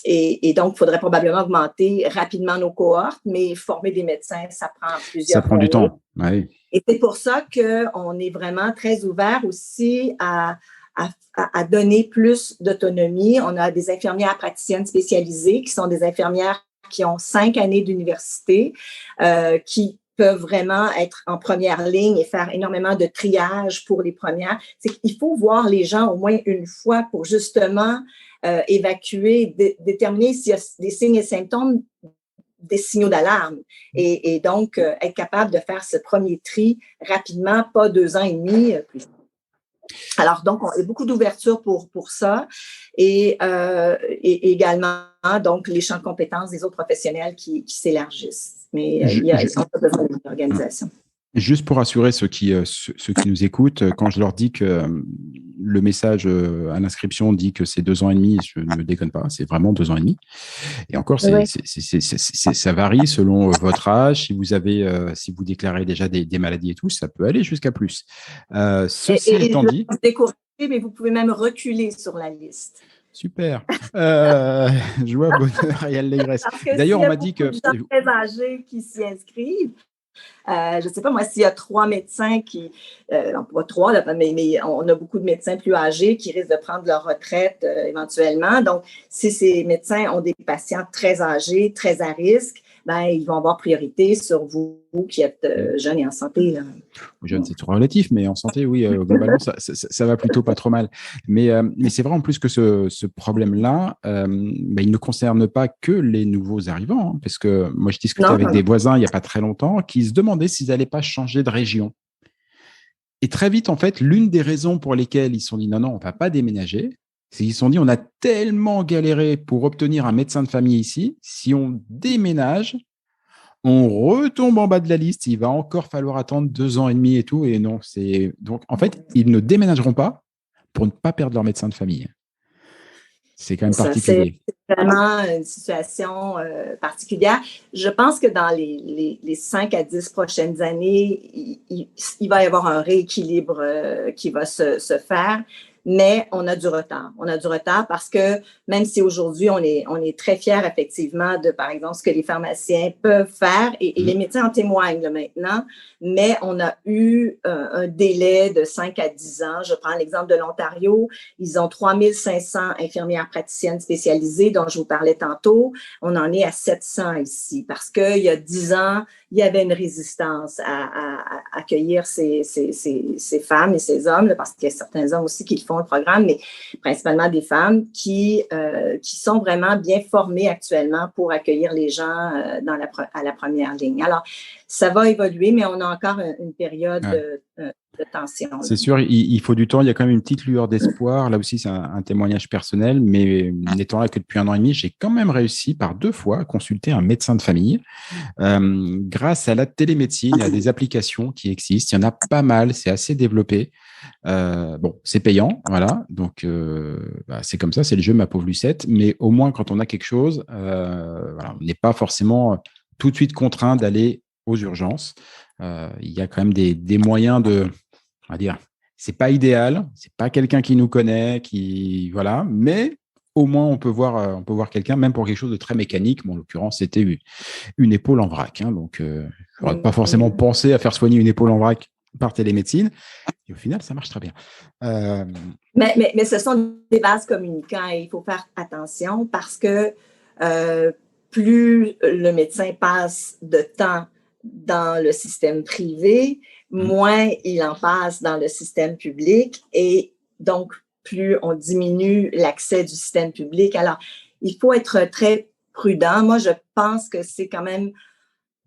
Et donc, il faudrait probablement augmenter rapidement nos cohortes, mais former des médecins, ça prend plusieurs années. Ça prend du temps, oui. Et c'est pour ça qu'on est vraiment très ouvert aussi à donner plus d'autonomie. On a des infirmières praticiennes spécialisées qui sont des infirmières qui ont 5 années d'université, qui peuvent vraiment être en première ligne et faire énormément de triage pour les premières. C'est qu'il faut voir les gens au moins une fois pour justement évacuer, déterminer s'il y a des signes et symptômes, des signaux d'alarme. Et donc, être capable de faire ce premier tri rapidement, pas 2 ans et demi plus. Alors, donc, il y a beaucoup d'ouverture pour ça et également, donc, les champs de compétences des autres professionnels qui s'élargissent. Mais ils ont pas besoin d'une organisation. Juste pour rassurer ceux qui nous écoutent, quand je leur dis que le message à l'inscription dit que c'est 2 ans et demi, je ne déconne pas, c'est vraiment 2 ans et demi. Et encore, ça varie selon votre âge. Si vous déclarez déjà des maladies et tout, ça peut aller jusqu'à plus. Ceci étant dit, vous découragez, mais vous pouvez même reculer sur la liste. Super. Joie, bonheur et allégresse. D'ailleurs, on m'a dit que... Il y a beaucoup de gens très âgés qui s'y inscrivent. Je ne sais pas, moi, s'il y a 3 médecins pas 3, là, mais on a beaucoup de médecins plus âgés qui risquent de prendre leur retraite éventuellement. Donc, si ces médecins ont des patients très âgés, très à risque, ils vont avoir priorité sur vous qui êtes jeunes et en santé. Là. Jeune, c'est tout relatif, mais en santé, oui, globalement, ça va plutôt pas trop mal. Mais c'est vrai en plus que ce problème-là, il ne concerne pas que les nouveaux arrivants, hein, parce que moi, je discutais avec des voisins il n'y a pas très longtemps qui se demandaient s'ils n'allaient pas changer de région. Et très vite, en fait, l'une des raisons pour lesquelles ils se sont dit non, on ne va pas déménager, c'est qu'ils se sont dit on a tellement galéré pour obtenir un médecin de famille ici, si on déménage, on retombe en bas de la liste, il va encore falloir attendre 2 ans et demi et tout. Et non, donc en fait, ils ne déménageront pas pour ne pas perdre leur médecin de famille. C'est quand même particulier. C'est vraiment une situation particulière. Je pense que dans les 5 à 10 prochaines années, il va y avoir un rééquilibre qui va se faire. mais on a du retard. On a du retard parce que même si aujourd'hui, on est très fiers effectivement de, par exemple, ce que les pharmaciens peuvent faire, et les médecins en témoignent là, maintenant, mais on a eu un délai de 5 à 10 ans. Je prends l'exemple de l'Ontario. Ils ont 3500 infirmières praticiennes spécialisées dont je vous parlais tantôt. On en est à 700 ici parce qu'il y a 10 ans, il y avait une résistance à accueillir ces femmes et ces hommes, là, parce qu'il y a certains hommes aussi qui font le programme, mais principalement des femmes qui sont vraiment bien formées actuellement pour accueillir les gens à la première ligne. Alors, ça va évoluer, mais on a encore une période de tension. C'est sûr, il faut du temps. Il y a quand même une petite lueur d'espoir. Là aussi, c'est un témoignage personnel, mais n'étant là que depuis 1 an et demi, j'ai quand même réussi par 2 fois à consulter un médecin de famille grâce à la télémédecine, à des applications qui existent. Il y en a pas mal, c'est assez développé. Bon, c'est payant, voilà. Donc, c'est comme ça, c'est le jeu, ma pauvre Lucette. Mais au moins, quand on a quelque chose, voilà, on n'est pas forcément tout de suite contraint d'aller aux urgences. Il y a quand même des moyens on va dire, c'est pas idéal, c'est pas quelqu'un qui nous connaît, voilà, mais au moins on peut voir quelqu'un, même pour quelque chose de très mécanique. Bon, en l'occurrence, c'était une épaule en vrac, hein, donc je n'aurais pas forcément pensé à faire soigner une épaule en vrac par télémédecine. Et au final, ça marche très bien. Mais ce sont des vases communicants et il faut faire attention parce que plus le médecin passe de temps dans le système privé, moins il en passe dans le système public et donc plus on diminue l'accès du système public. Alors, il faut être très prudent. Moi, je pense que c'est quand même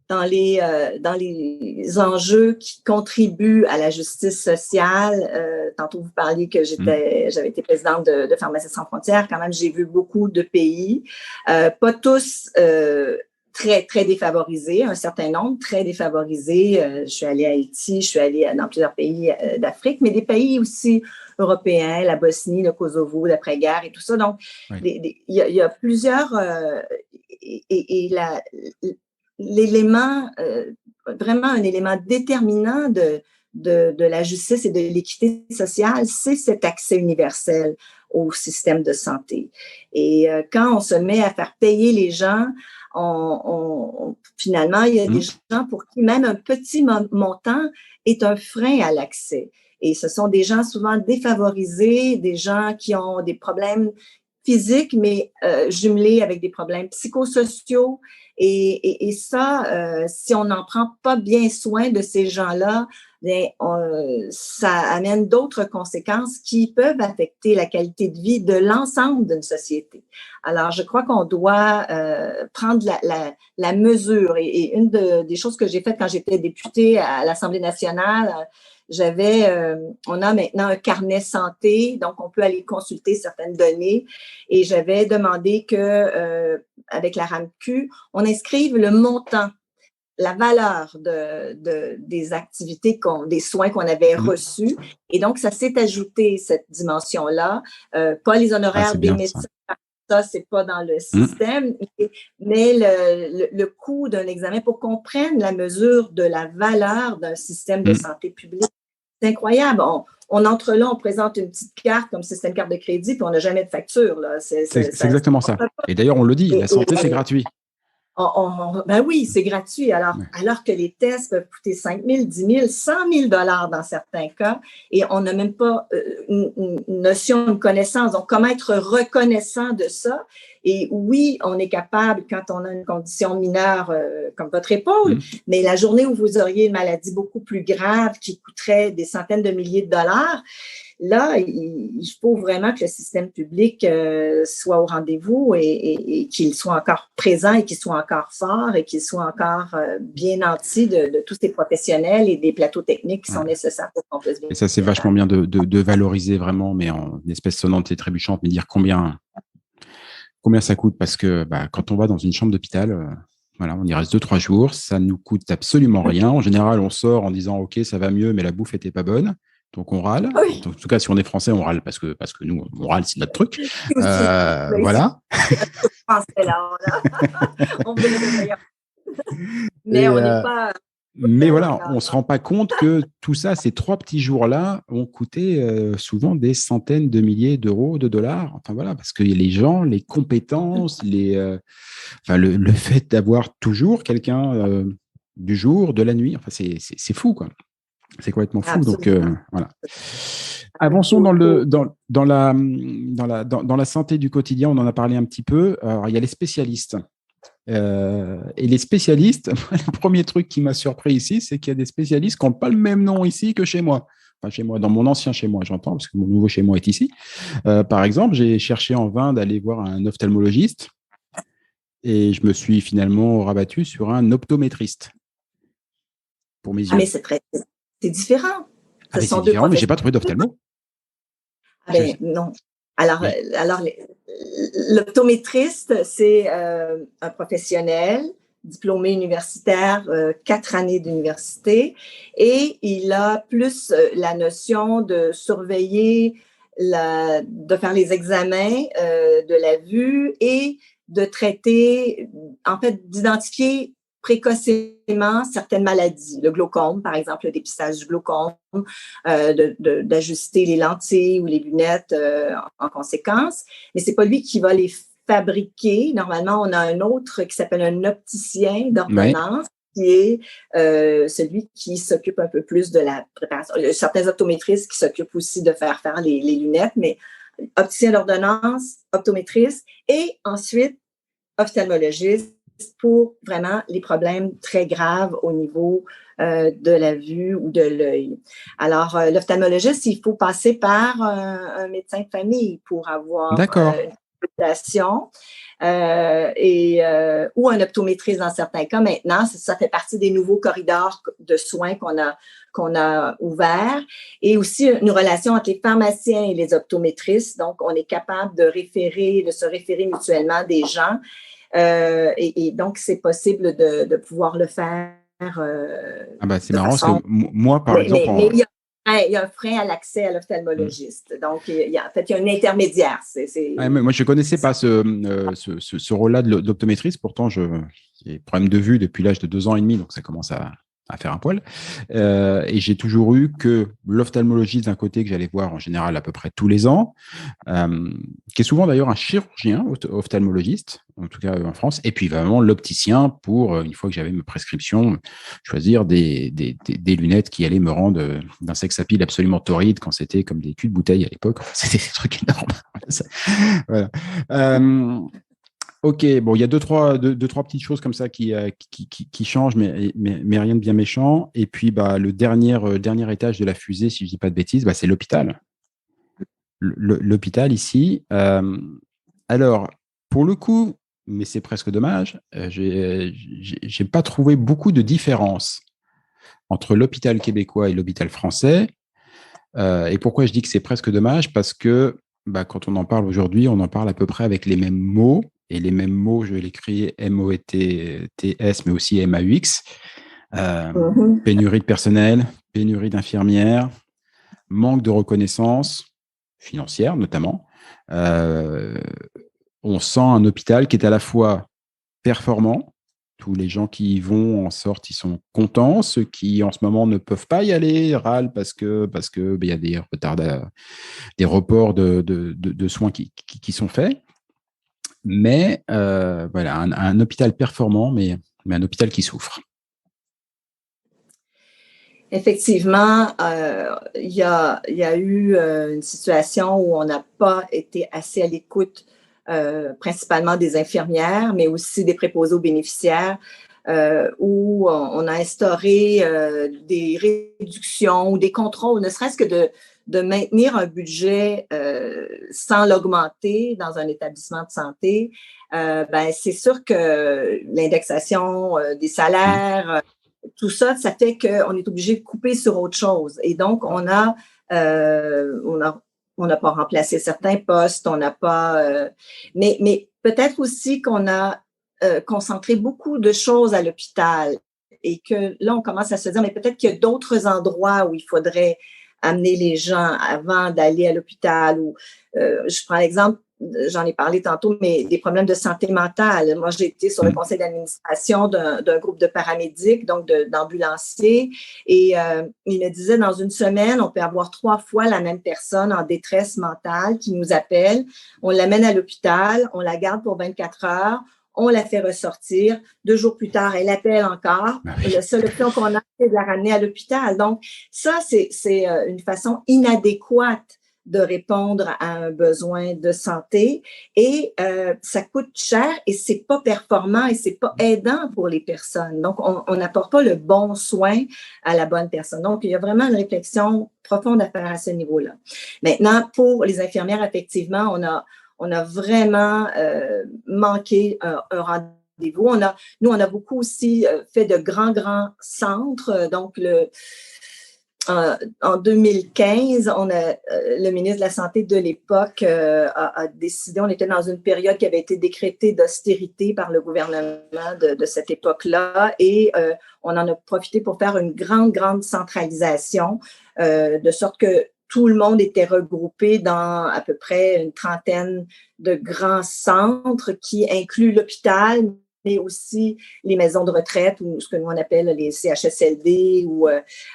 dans les enjeux qui contribuent à la justice sociale. Tantôt, vous parliez que j'avais été présidente de Pharmaciens sans frontières. Quand même, j'ai vu beaucoup de pays, pas tous très, très défavorisés, un certain nombre très défavorisés. Je suis allée à Haïti, je suis allée dans plusieurs pays d'Afrique, mais des pays aussi européens, la Bosnie, le Kosovo, l'après-guerre et tout ça. Donc, il y a plusieurs... l'élément, vraiment un élément déterminant de la justice et de l'équité sociale, c'est cet accès universel au système de santé. Et quand on se met à faire payer les gens, finalement, il y a des gens pour qui même un petit montant est un frein à l'accès. Et ce sont des gens souvent défavorisés, des gens qui ont des problèmes physiques, mais jumelés avec des problèmes psychosociaux. Et ça, si on n'en prend pas bien soin de ces gens-là, bien, ça amène d'autres conséquences qui peuvent affecter la qualité de vie de l'ensemble d'une société. Alors, je crois qu'on doit prendre la mesure. Et une des choses que j'ai faites quand j'étais députée à l'Assemblée nationale, on a maintenant un carnet santé, donc on peut aller consulter certaines données. Et j'avais demandé que, avec la RAMQ, on inscrive le montant, la valeur des activités, des soins qu'on avait reçus. Et donc, ça s'est ajouté, cette dimension-là. Pas les honoraires des médecins. Ça, c'est pas dans le système, mais le coût d'un examen pour qu'on prenne la mesure de la valeur d'un système de santé publique. C'est incroyable. On entre là, on présente une petite carte comme si c'était une carte de crédit, puis on n'a jamais de facture. Là. C'est exactement ça. Et d'ailleurs, on le dit, la santé, c'est gratuit. Ben oui, c'est gratuit. Alors que les tests peuvent coûter 5 000, 10 000, 100 000 dans certains cas, et on n'a même pas une notion, une connaissance. Donc, comment être reconnaissant de ça? Et oui, on est capable, quand on a une condition mineure comme votre épaule, mais la journée où vous auriez une maladie beaucoup plus grave qui coûterait des centaines de milliers de dollars, là, il faut vraiment que le système public soit au rendez-vous et qu'il soit encore présent et qu'il soit encore fort et qu'il soit encore bien nanti de tous ces professionnels et des plateaux techniques qui sont nécessaires pour qu'on puisse bien. Et ça, c'est vachement bien de valoriser vraiment, mais en espèce sonnante et trébuchante, mais dire combien ça coûte, parce que quand on va dans une chambre d'hôpital, voilà, on y reste 2-3 jours, ça nous coûte absolument rien. En général, on sort en disant ok, ça va mieux, mais la bouffe était pas bonne. Donc, on râle. Oui. En tout cas, si on est français, on râle parce que nous, on râle, c'est notre truc. Voilà. On veut le meilleur. Mais on n'est pas... Mais voilà, on ne se rend pas compte que tout ça, ces 3 petits jours-là, ont coûté souvent des centaines de milliers d'euros, de dollars. Enfin voilà, parce que les gens, les compétences, le fait d'avoir toujours quelqu'un du jour, de la nuit, enfin c'est fou, quoi. C'est complètement fou. Donc Absolument. voilà. Avançons dans la santé du quotidien. On en a parlé un petit peu. Alors, il y a les spécialistes. Et les spécialistes, le premier truc qui m'a surpris ici, c'est qu'il y a des spécialistes qui n'ont pas le même nom ici que chez moi. Enfin, chez moi, dans mon ancien chez moi, j'entends, parce que mon nouveau chez moi est ici. Par exemple, j'ai cherché en vain d'aller voir un ophtalmologiste et je me suis finalement rabattu sur un optométriste pour mes Mais yeux. c'est différent. Ah, Ce mais c'est sont deux différent, mais j'ai professions. pas trouvé d'ophtalmo. Non. Alors, Mais- l'optométriste, c'est un professionnel diplômé universitaire, 4 années d'université, et il a plus la notion de surveiller, de faire les examens de la vue et de traiter, en fait, d'identifier précocement certaines maladies. Le glaucome, par exemple, le dépistage du glaucome, d'ajuster les lentilles ou les lunettes en conséquence. Mais c'est pas lui qui va les fabriquer. Normalement, on a un autre qui s'appelle un opticien Ouais. d'ordonnance, qui est celui qui s'occupe un peu plus de la préparation. Il y a certains optométristes qui s'occupent aussi de faire les lunettes, mais opticien d'ordonnance, optométriste, et ensuite ophtalmologiste pour vraiment les problèmes très graves au niveau de la vue ou de l'œil. Alors, l'ophtalmologiste, il faut passer par un médecin de famille pour avoir D'accord. une consultation ou un optométriste dans certains cas. Maintenant, ça fait partie des nouveaux corridors de soins qu'on a ouverts, et aussi une relation entre les pharmaciens et les optométristes. Donc, on est capable de se référer mutuellement des gens. Et donc, c'est possible de pouvoir le faire Ah bah, c'est de marrant parce que façon. moi, par Mais, exemple, mais, mais il y a un frein à l'accès à l'ophtalmologiste. Donc, en fait, il y a un intermédiaire. moi, je ne connaissais pas ce rôle-là de l'optométriste. Pourtant, j'ai des problèmes de vue depuis l'âge de 2 ans et demi, donc ça commence à faire un poil. Et j'ai toujours eu que l'ophtalmologiste d'un côté que j'allais voir en général à peu près tous les ans, qui est souvent d'ailleurs un chirurgien ophtalmologiste, en tout cas en France, et puis vraiment l'opticien pour, une fois que j'avais mes prescriptions, choisir des lunettes qui allaient me rendre d'un sex appeal absolument torride quand c'était comme des culs de bouteille à l'époque. C'était des trucs énormes. Voilà. Ok, bon, il y a deux, trois petites choses comme ça qui changent, mais rien de bien méchant. Et puis, bah, le dernier étage de la fusée, si je dis pas de bêtises, bah, c'est l'hôpital. L'hôpital ici. Alors, pour le coup, mais c'est presque dommage, j'ai pas trouvé beaucoup de différence entre l'hôpital québécois et l'hôpital français. Et pourquoi je dis que c'est presque dommage? Parce que bah, quand on en parle aujourd'hui, on en parle à peu près avec les mêmes mots. Et les mêmes mots, je vais l'écrire MOTS, mais aussi MAUX. Pénurie de personnel, pénurie d'infirmières, manque de reconnaissance financière notamment. Euh, on sent un hôpital qui est à la fois performant. Tous les gens qui y vont en sortent, ils sont contents. Ceux qui en ce moment ne peuvent pas y aller râlent parce que il y a des retards, des reports de soins qui sont faits. Mais voilà, un hôpital performant, mais un hôpital qui souffre. Effectivement, il y a eu une situation où on n'a pas été assez à l'écoute, principalement des infirmières, mais aussi des préposés aux bénéficiaires, où on a instauré des réductions ou des contrôles, ne serait-ce que de maintenir un budget sans l'augmenter dans un établissement de santé. C'est sûr que l'indexation des salaires, tout ça, ça fait qu'on est obligé de couper sur autre chose. Et donc, on n'a pas remplacé certains postes, on n'a pas. Mais peut-être aussi qu'on a concentré beaucoup de choses à l'hôpital et que là, on commence à se dire, mais peut-être qu'il y a d'autres endroits où il faudrait amener les gens avant d'aller à l'hôpital ou je prends l'exemple, j'en ai parlé tantôt, mais des problèmes de santé mentale. Moi, j'ai été sur le conseil d'administration d'un groupe de paramédics, donc d'ambulanciers, et il me disait, dans une semaine, on peut avoir 3 fois la même personne en détresse mentale qui nous appelle, on l'amène à l'hôpital, on la garde pour 24 heures, on la fait ressortir. 2 jours plus tard, elle appelle encore. La seule option qu'on a, c'est de la ramener à l'hôpital. Donc, ça, c'est une façon inadéquate de répondre à un besoin de santé et ça coûte cher et c'est pas performant et c'est pas aidant pour les personnes. Donc, on n'apporte pas le bon soin à la bonne personne. Donc, il y a vraiment une réflexion profonde à faire à ce niveau-là. Maintenant, pour les infirmières, effectivement, on a vraiment manqué un rendez-vous. Nous, on a beaucoup aussi fait de grands centres. Donc, en 2015, le ministre de la Santé de l'époque a décidé, on était dans une période qui avait été décrétée d'austérité par le gouvernement de cette époque-là et on en a profité pour faire une grande centralisation de sorte que tout le monde était regroupé dans à peu près une trentaine de grands centres qui incluent l'hôpital, mais aussi les maisons de retraite ou ce que nous on appelle les CHSLD ou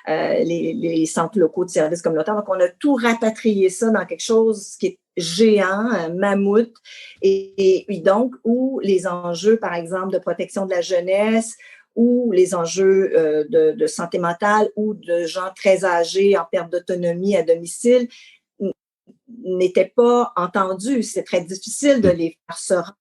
les centres locaux de services communautaires. Donc, on a tout rapatrié ça dans quelque chose qui est géant, mammouth, et donc où les enjeux, par exemple, de protection de la jeunesse ou les enjeux de santé mentale ou de gens très âgés en perte d'autonomie à domicile n'étaient pas entendus. C'est très difficile de les faire se rendre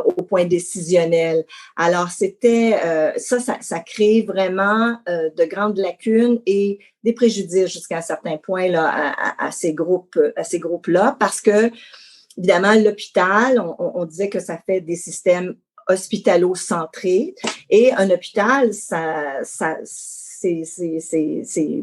au point décisionnel. Alors, c'était ça crée vraiment de grandes lacunes et des préjudices jusqu'à un certain point là, à ces groupes-là, parce que, évidemment, l'hôpital, on disait que ça fait des systèmes hospitalo-centrés et un hôpital, ses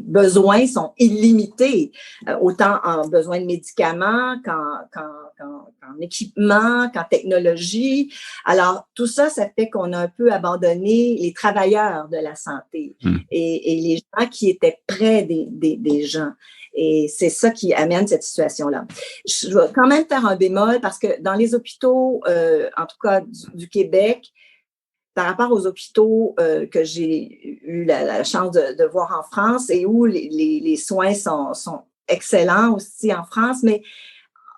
besoins sont illimités, autant en besoin de médicaments qu'en équipement, qu'en technologie. Alors, tout ça, ça fait qu'on a un peu abandonné les travailleurs de la santé et les gens qui étaient près des gens. Et c'est ça qui amène cette situation-là. Je vais quand même faire un bémol parce que dans les hôpitaux, en tout cas du Québec, par rapport aux hôpitaux que j'ai eu la chance de voir en France et où les soins sont excellents aussi en France, mais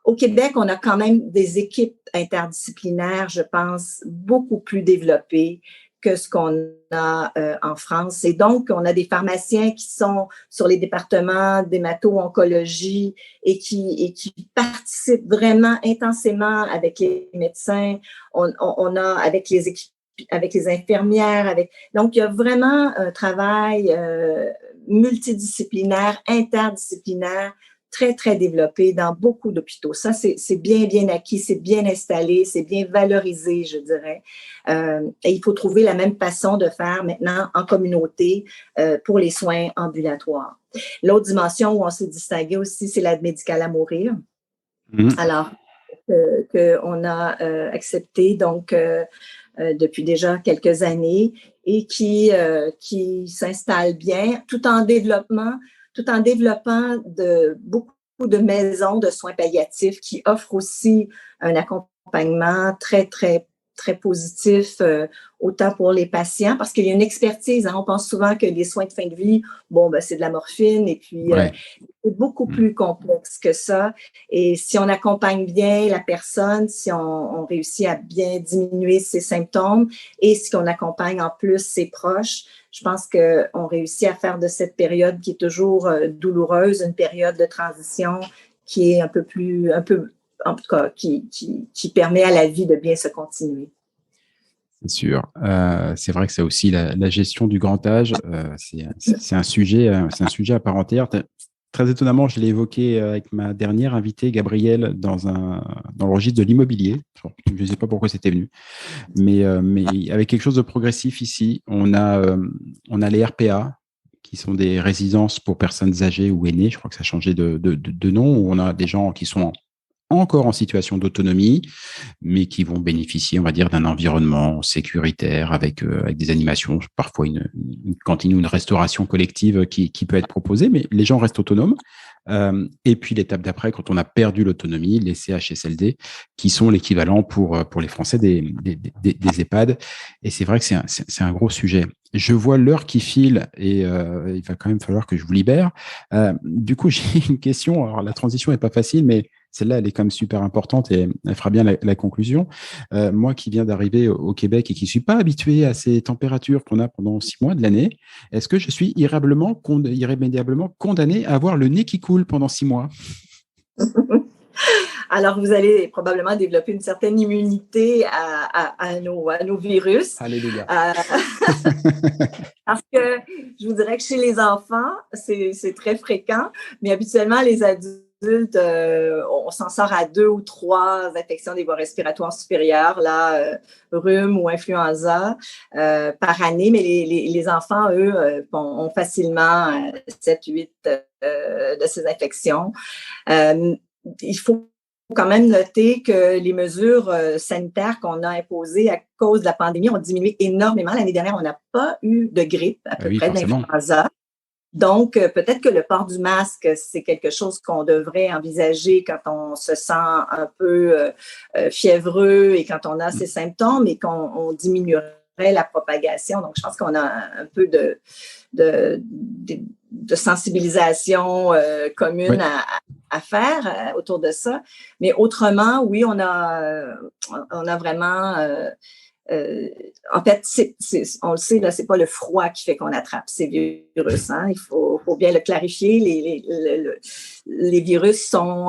au Québec, on a quand même des équipes interdisciplinaires, je pense, beaucoup plus développées que ce qu'on a en France. Et donc, on a des pharmaciens qui sont sur les départements d'hémato-oncologie et qui participent vraiment intensément avec les médecins. On a avec les équipes, avec les infirmières, donc il y a vraiment un travail multidisciplinaire, interdisciplinaire, très, très développé dans beaucoup d'hôpitaux. Ça, c'est bien acquis, c'est bien installé, c'est bien valorisé, je dirais. Et il faut trouver la même façon de faire maintenant en communauté pour les soins ambulatoires. L'autre dimension où on s'est distingué aussi, c'est l'aide médicale à mourir. Alors, qu'on a accepté donc depuis déjà quelques années et qui s'installe bien tout en développant beaucoup de maisons de soins palliatifs qui offrent aussi un accompagnement très, très, très positif, autant pour les patients, parce qu'il y a une expertise. On pense souvent que les soins de fin de vie, c'est de la morphine, et puis c'est beaucoup plus complexe que ça. Et si on accompagne bien la personne, si on réussit à bien diminuer ses symptômes, et si on accompagne en plus ses proches, je pense qu'on réussit à faire de cette période qui est toujours douloureuse, une période de transition qui est en tout cas, qui permet à la vie de bien se continuer. C'est sûr. C'est vrai que c'est aussi la gestion du grand âge. C'est un sujet à part entière. Très étonnamment, je l'ai évoqué avec ma dernière invitée, Gabrielle, dans le registre de l'immobilier. Je ne sais pas pourquoi c'était venu, mais avec quelque chose de progressif ici. On a les RPA, qui sont des résidences pour personnes âgées ou aînées. Je crois que ça a changé de nom. Où on a des gens qui sont encore en situation d'autonomie, mais qui vont bénéficier, on va dire, d'un environnement sécuritaire avec des animations, parfois une cantine ou une restauration collective qui peut être proposée, mais les gens restent autonomes. Et puis l'étape d'après, quand on a perdu l'autonomie, les CHSLD, qui sont l'équivalent pour les Français des EHPAD. Et c'est vrai que c'est un gros sujet. Je vois l'heure qui file et il va quand même falloir que je vous libère. Du coup, j'ai une question. Alors, la transition n'est pas facile, mais celle-là, elle est quand même super importante et elle fera bien la conclusion. Moi qui viens d'arriver au Québec et qui ne suis pas habitué à ces températures qu'on a pendant 6 mois de l'année, est-ce que je suis irrémédiablement condamné à avoir le nez qui coule pendant 6 mois? Alors, vous allez probablement développer une certaine immunité à nos virus. Alléluia. Parce que je vous dirais que chez les enfants, c'est très fréquent, mais habituellement, les adultes, on s'en sort à 2 ou 3 infections des voies respiratoires supérieures, là, rhume ou influenza par année, mais les enfants, eux, ont facilement 7, 8 de ces infections. Il faut quand même noter que les mesures sanitaires qu'on a imposées à cause de la pandémie ont diminué énormément. L'année dernière, on n'a pas eu de grippe, à peu près d'influenza. Donc, peut-être que le port du masque, c'est quelque chose qu'on devrait envisager quand on se sent un peu fiévreux et quand on a ces symptômes et qu'on diminuerait la propagation. Donc, je pense qu'on a un peu de sensibilisation commune à faire autour de ça. Mais autrement, oui, on a vraiment... en fait, on le sait, là, c'est pas le froid qui fait qu'on attrape ces virus. Hein? Il faut bien le clarifier. Les virus sont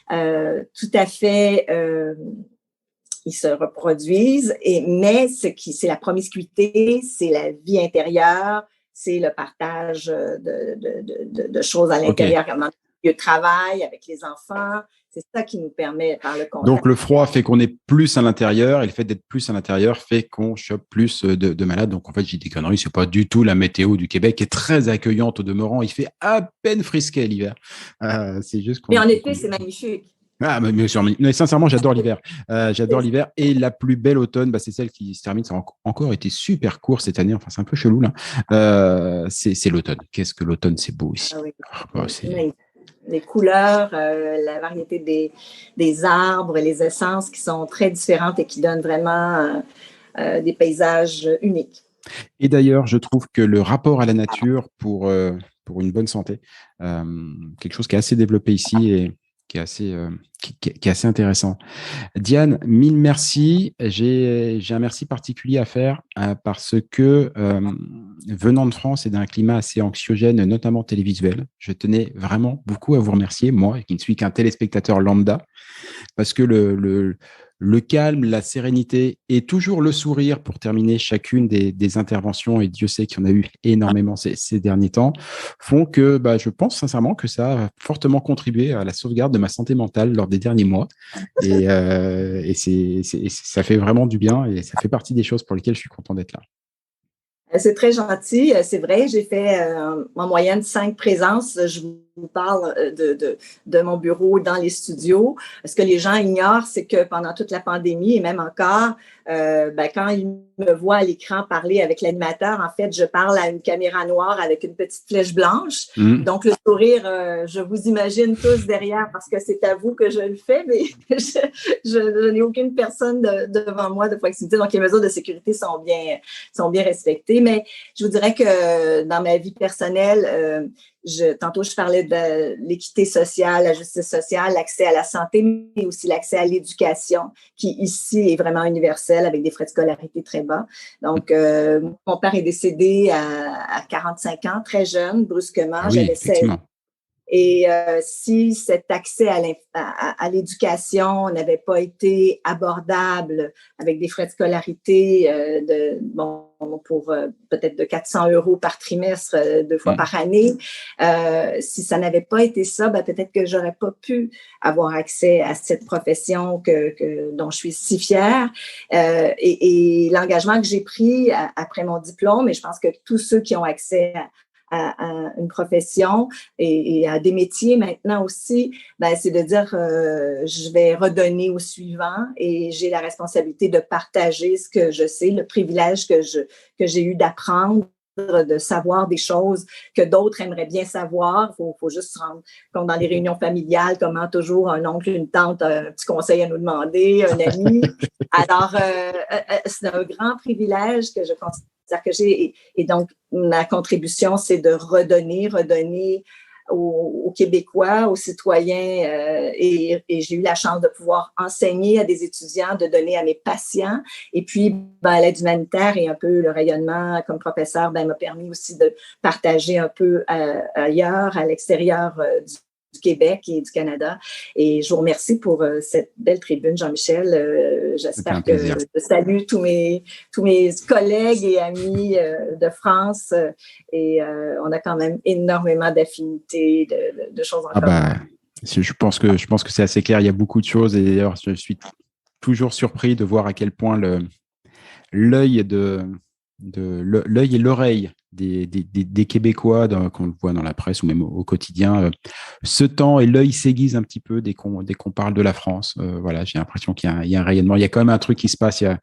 tout à fait... ils se reproduisent, mais c'est la promiscuité, c'est la vie intérieure, c'est le partage de choses à l'intérieur, comme dans le lieu de travail, avec les enfants. C'est ça qui nous permet par le contact. Donc, le froid fait qu'on est plus à l'intérieur et le fait d'être plus à l'intérieur fait qu'on chope plus de malades. Donc, en fait, j'ai des conneries. C'est pas du tout la météo du Québec qui est très accueillante au demeurant. Il fait à peine frisquet l'hiver. C'est juste mais en été, c'est magnifique. Ah, mais sincèrement, j'adore l'hiver. J'adore l'hiver. Et la plus belle automne, c'est celle qui se termine. Ça a encore été super court cette année. Enfin, c'est un peu chelou, là. C'est l'automne. Qu'est-ce que l'automne, c'est beau ici. Ah, oui. Les couleurs, la variété des arbres, les essences qui sont très différentes et qui donnent vraiment des paysages uniques. Et d'ailleurs, je trouve que le rapport à la nature pour une bonne santé, quelque chose qui est assez développé ici et qui est assez intéressant. Diane, mille merci. J'ai un merci particulier à faire parce que venant de France et d'un climat assez anxiogène, notamment télévisuel, je tenais vraiment beaucoup à vous remercier, moi, qui ne suis qu'un téléspectateur lambda, parce que le calme, la sérénité et toujours le sourire pour terminer chacune des interventions, et Dieu sait qu'il y en a eu énormément ces derniers temps, font que je pense sincèrement que ça a fortement contribué à la sauvegarde de ma santé mentale lors des derniers mois. Et ça fait vraiment du bien et ça fait partie des choses pour lesquelles je suis content d'être là. C'est très gentil. C'est vrai, j'ai fait en moyenne 5 présences. Je vous parle de mon bureau dans les studios. Ce que les gens ignorent, c'est que pendant toute la pandémie et même encore, quand ils me voient à l'écran parler avec l'animateur, en fait, je parle à une caméra noire avec une petite flèche blanche. Donc, le sourire, je vous imagine tous derrière parce que c'est à vous que je le fais, mais je n'ai aucune personne devant moi de proximité. Donc, les mesures de sécurité sont bien respectées. Mais je vous dirais que dans ma vie personnelle, tantôt, je parlais de l'équité sociale, la justice sociale, l'accès à la santé, mais aussi l'accès à l'éducation, qui ici est vraiment universel avec des frais de scolarité très bas. Donc, mon père est décédé à 45 ans, très jeune, brusquement. Ah oui, j'avais 16 ans. Et si cet accès à l'éducation n'avait pas été abordable avec des frais de scolarité pour peut-être de 400 € par trimestre, 2 fois par année, si ça n'avait pas été ça, peut-être que j'aurais pas pu avoir accès à cette profession dont je suis si fière. Et l'engagement que j'ai pris après mon diplôme, et je pense que tous ceux qui ont accès à une profession et à des métiers maintenant aussi, c'est de dire je vais redonner au suivant et j'ai la responsabilité de partager ce que je sais, le privilège que j'ai eu d'apprendre de savoir des choses que d'autres aimeraient bien savoir. Faut juste se rendre compte dans les réunions familiales, comment toujours un oncle, une tante, un petit conseil à nous demander, un ami. Alors, c'est un grand privilège que je considère que j'ai. Et donc, ma contribution, c'est de redonner aux Québécois, aux citoyens, et j'ai eu la chance de pouvoir enseigner à des étudiants, de donner à mes patients. Et puis, l'aide humanitaire et un peu le rayonnement comme professeur m'a permis aussi de partager un peu ailleurs, à l'extérieur du Québec et du Canada. Et je vous remercie pour cette belle tribune, Jean-Michel. J'espère que je salue tous mes collègues et amis de France. Et on a quand même énormément d'affinités, de choses en commun. Je pense que c'est assez clair. Il y a beaucoup de choses. Et d'ailleurs, je suis toujours surpris de voir à quel point l'œil et l'oreille des Québécois, qu'on le voit dans la presse ou même au quotidien, se tend et l'œil s'aiguise un petit peu dès qu'on parle de la France. Voilà, j'ai l'impression qu'il y a un rayonnement. Il y a quand même un truc qui se passe. Il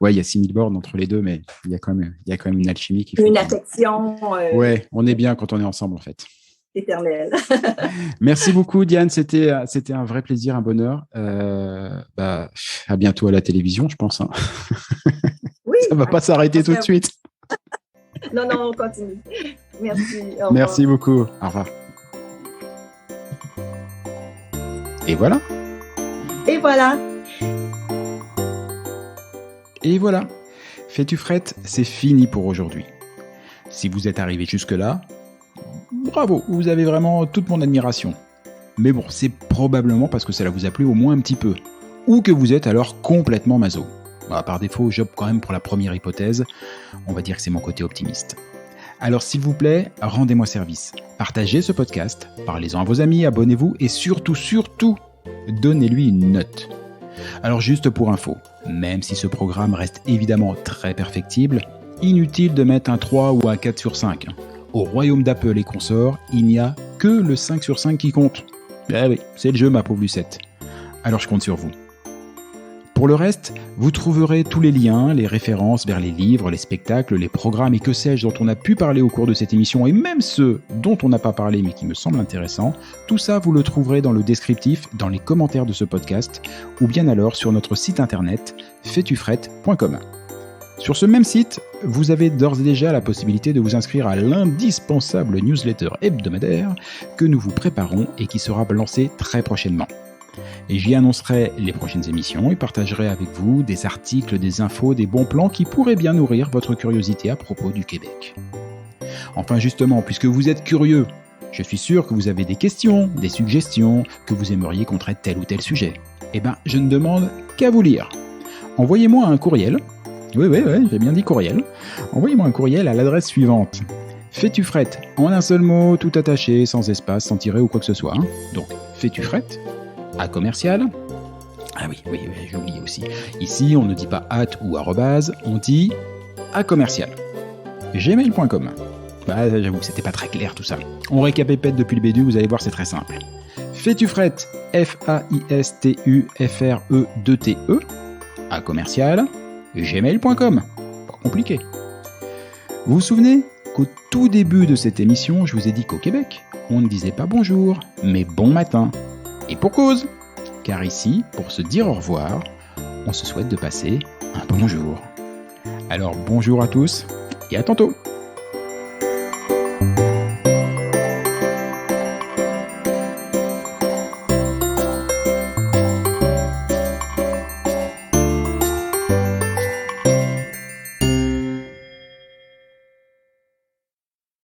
y a 6000 bornes entre les deux, mais il y a quand même une alchimie qui fait. Une affection. Ouais, on est bien quand on est ensemble, en fait. Éternel. Merci beaucoup, Diane. C'était un vrai plaisir, un bonheur. À bientôt à la télévision, je pense. Hein. Oui. Ça ne va pas s'arrêter tout de suite. Non, on continue. Merci. Merci beaucoup. Au revoir. Et voilà. Fais-tu frette, c'est fini pour aujourd'hui. Si vous êtes arrivé jusque-là, bravo, vous avez vraiment toute mon admiration. Mais bon, c'est probablement parce que cela vous a plu au moins un petit peu. Ou que vous êtes alors complètement maso. Par défaut, j'opte quand même pour la première hypothèse. On va dire que c'est mon côté optimiste. Alors s'il vous plaît, rendez-moi service. Partagez ce podcast, parlez-en à vos amis, abonnez-vous et surtout, donnez-lui une note. Alors juste pour info, même si ce programme reste évidemment très perfectible, inutile de mettre un 3 ou un 4 sur 5. Au royaume d'Apple et consorts, il n'y a que le 5 sur 5 qui compte. Eh oui, c'est le jeu ma pauvre Lucette. Alors je compte sur vous. Pour le reste, vous trouverez tous les liens, les références vers les livres, les spectacles, les programmes et que sais-je dont on a pu parler au cours de cette émission et même ceux dont on n'a pas parlé mais qui me semblent intéressants. Tout ça, vous le trouverez dans le descriptif, dans les commentaires de ce podcast ou bien alors sur notre site internet faitufrette.com. Sur ce même site, vous avez d'ores et déjà la possibilité de vous inscrire à l'indispensable newsletter hebdomadaire que nous vous préparons et qui sera lancé très prochainement. Et j'y annoncerai les prochaines émissions et partagerai avec vous des articles, des infos, des bons plans qui pourraient bien nourrir votre curiosité à propos du Québec. Enfin justement, puisque vous êtes curieux, je suis sûr que vous avez des questions, des suggestions, que vous aimeriez qu'on traite tel ou tel sujet. Eh bien, je ne demande qu'à vous lire. Envoyez-moi un courriel. Oui, j'ai bien dit courriel. Envoyez-moi un courriel à l'adresse suivante. Fais-tu frette, en un seul mot, tout attaché, sans espace, sans tiret ou quoi que ce soit. Donc, fais-tu frette à commercial. Ah oui, j'ai oublié aussi. Ici, on ne dit pas at ou arrobase, on dit à commercial. gmail.com. J'avoue que c'était pas très clair tout ça. On récapépète depuis le début, vous allez voir, c'est très simple. Fais-tu frette, F-A-I-S-T-U-F-R-E-2-T-E, à commercial, gmail.com. Pas compliqué. Vous vous souvenez qu'au tout début de cette émission, je vous ai dit qu'au Québec, on ne disait pas bonjour, mais bon matin. Et pour cause, car ici, pour se dire au revoir, on se souhaite de passer un bon jour. Alors bonjour à tous et à tantôt.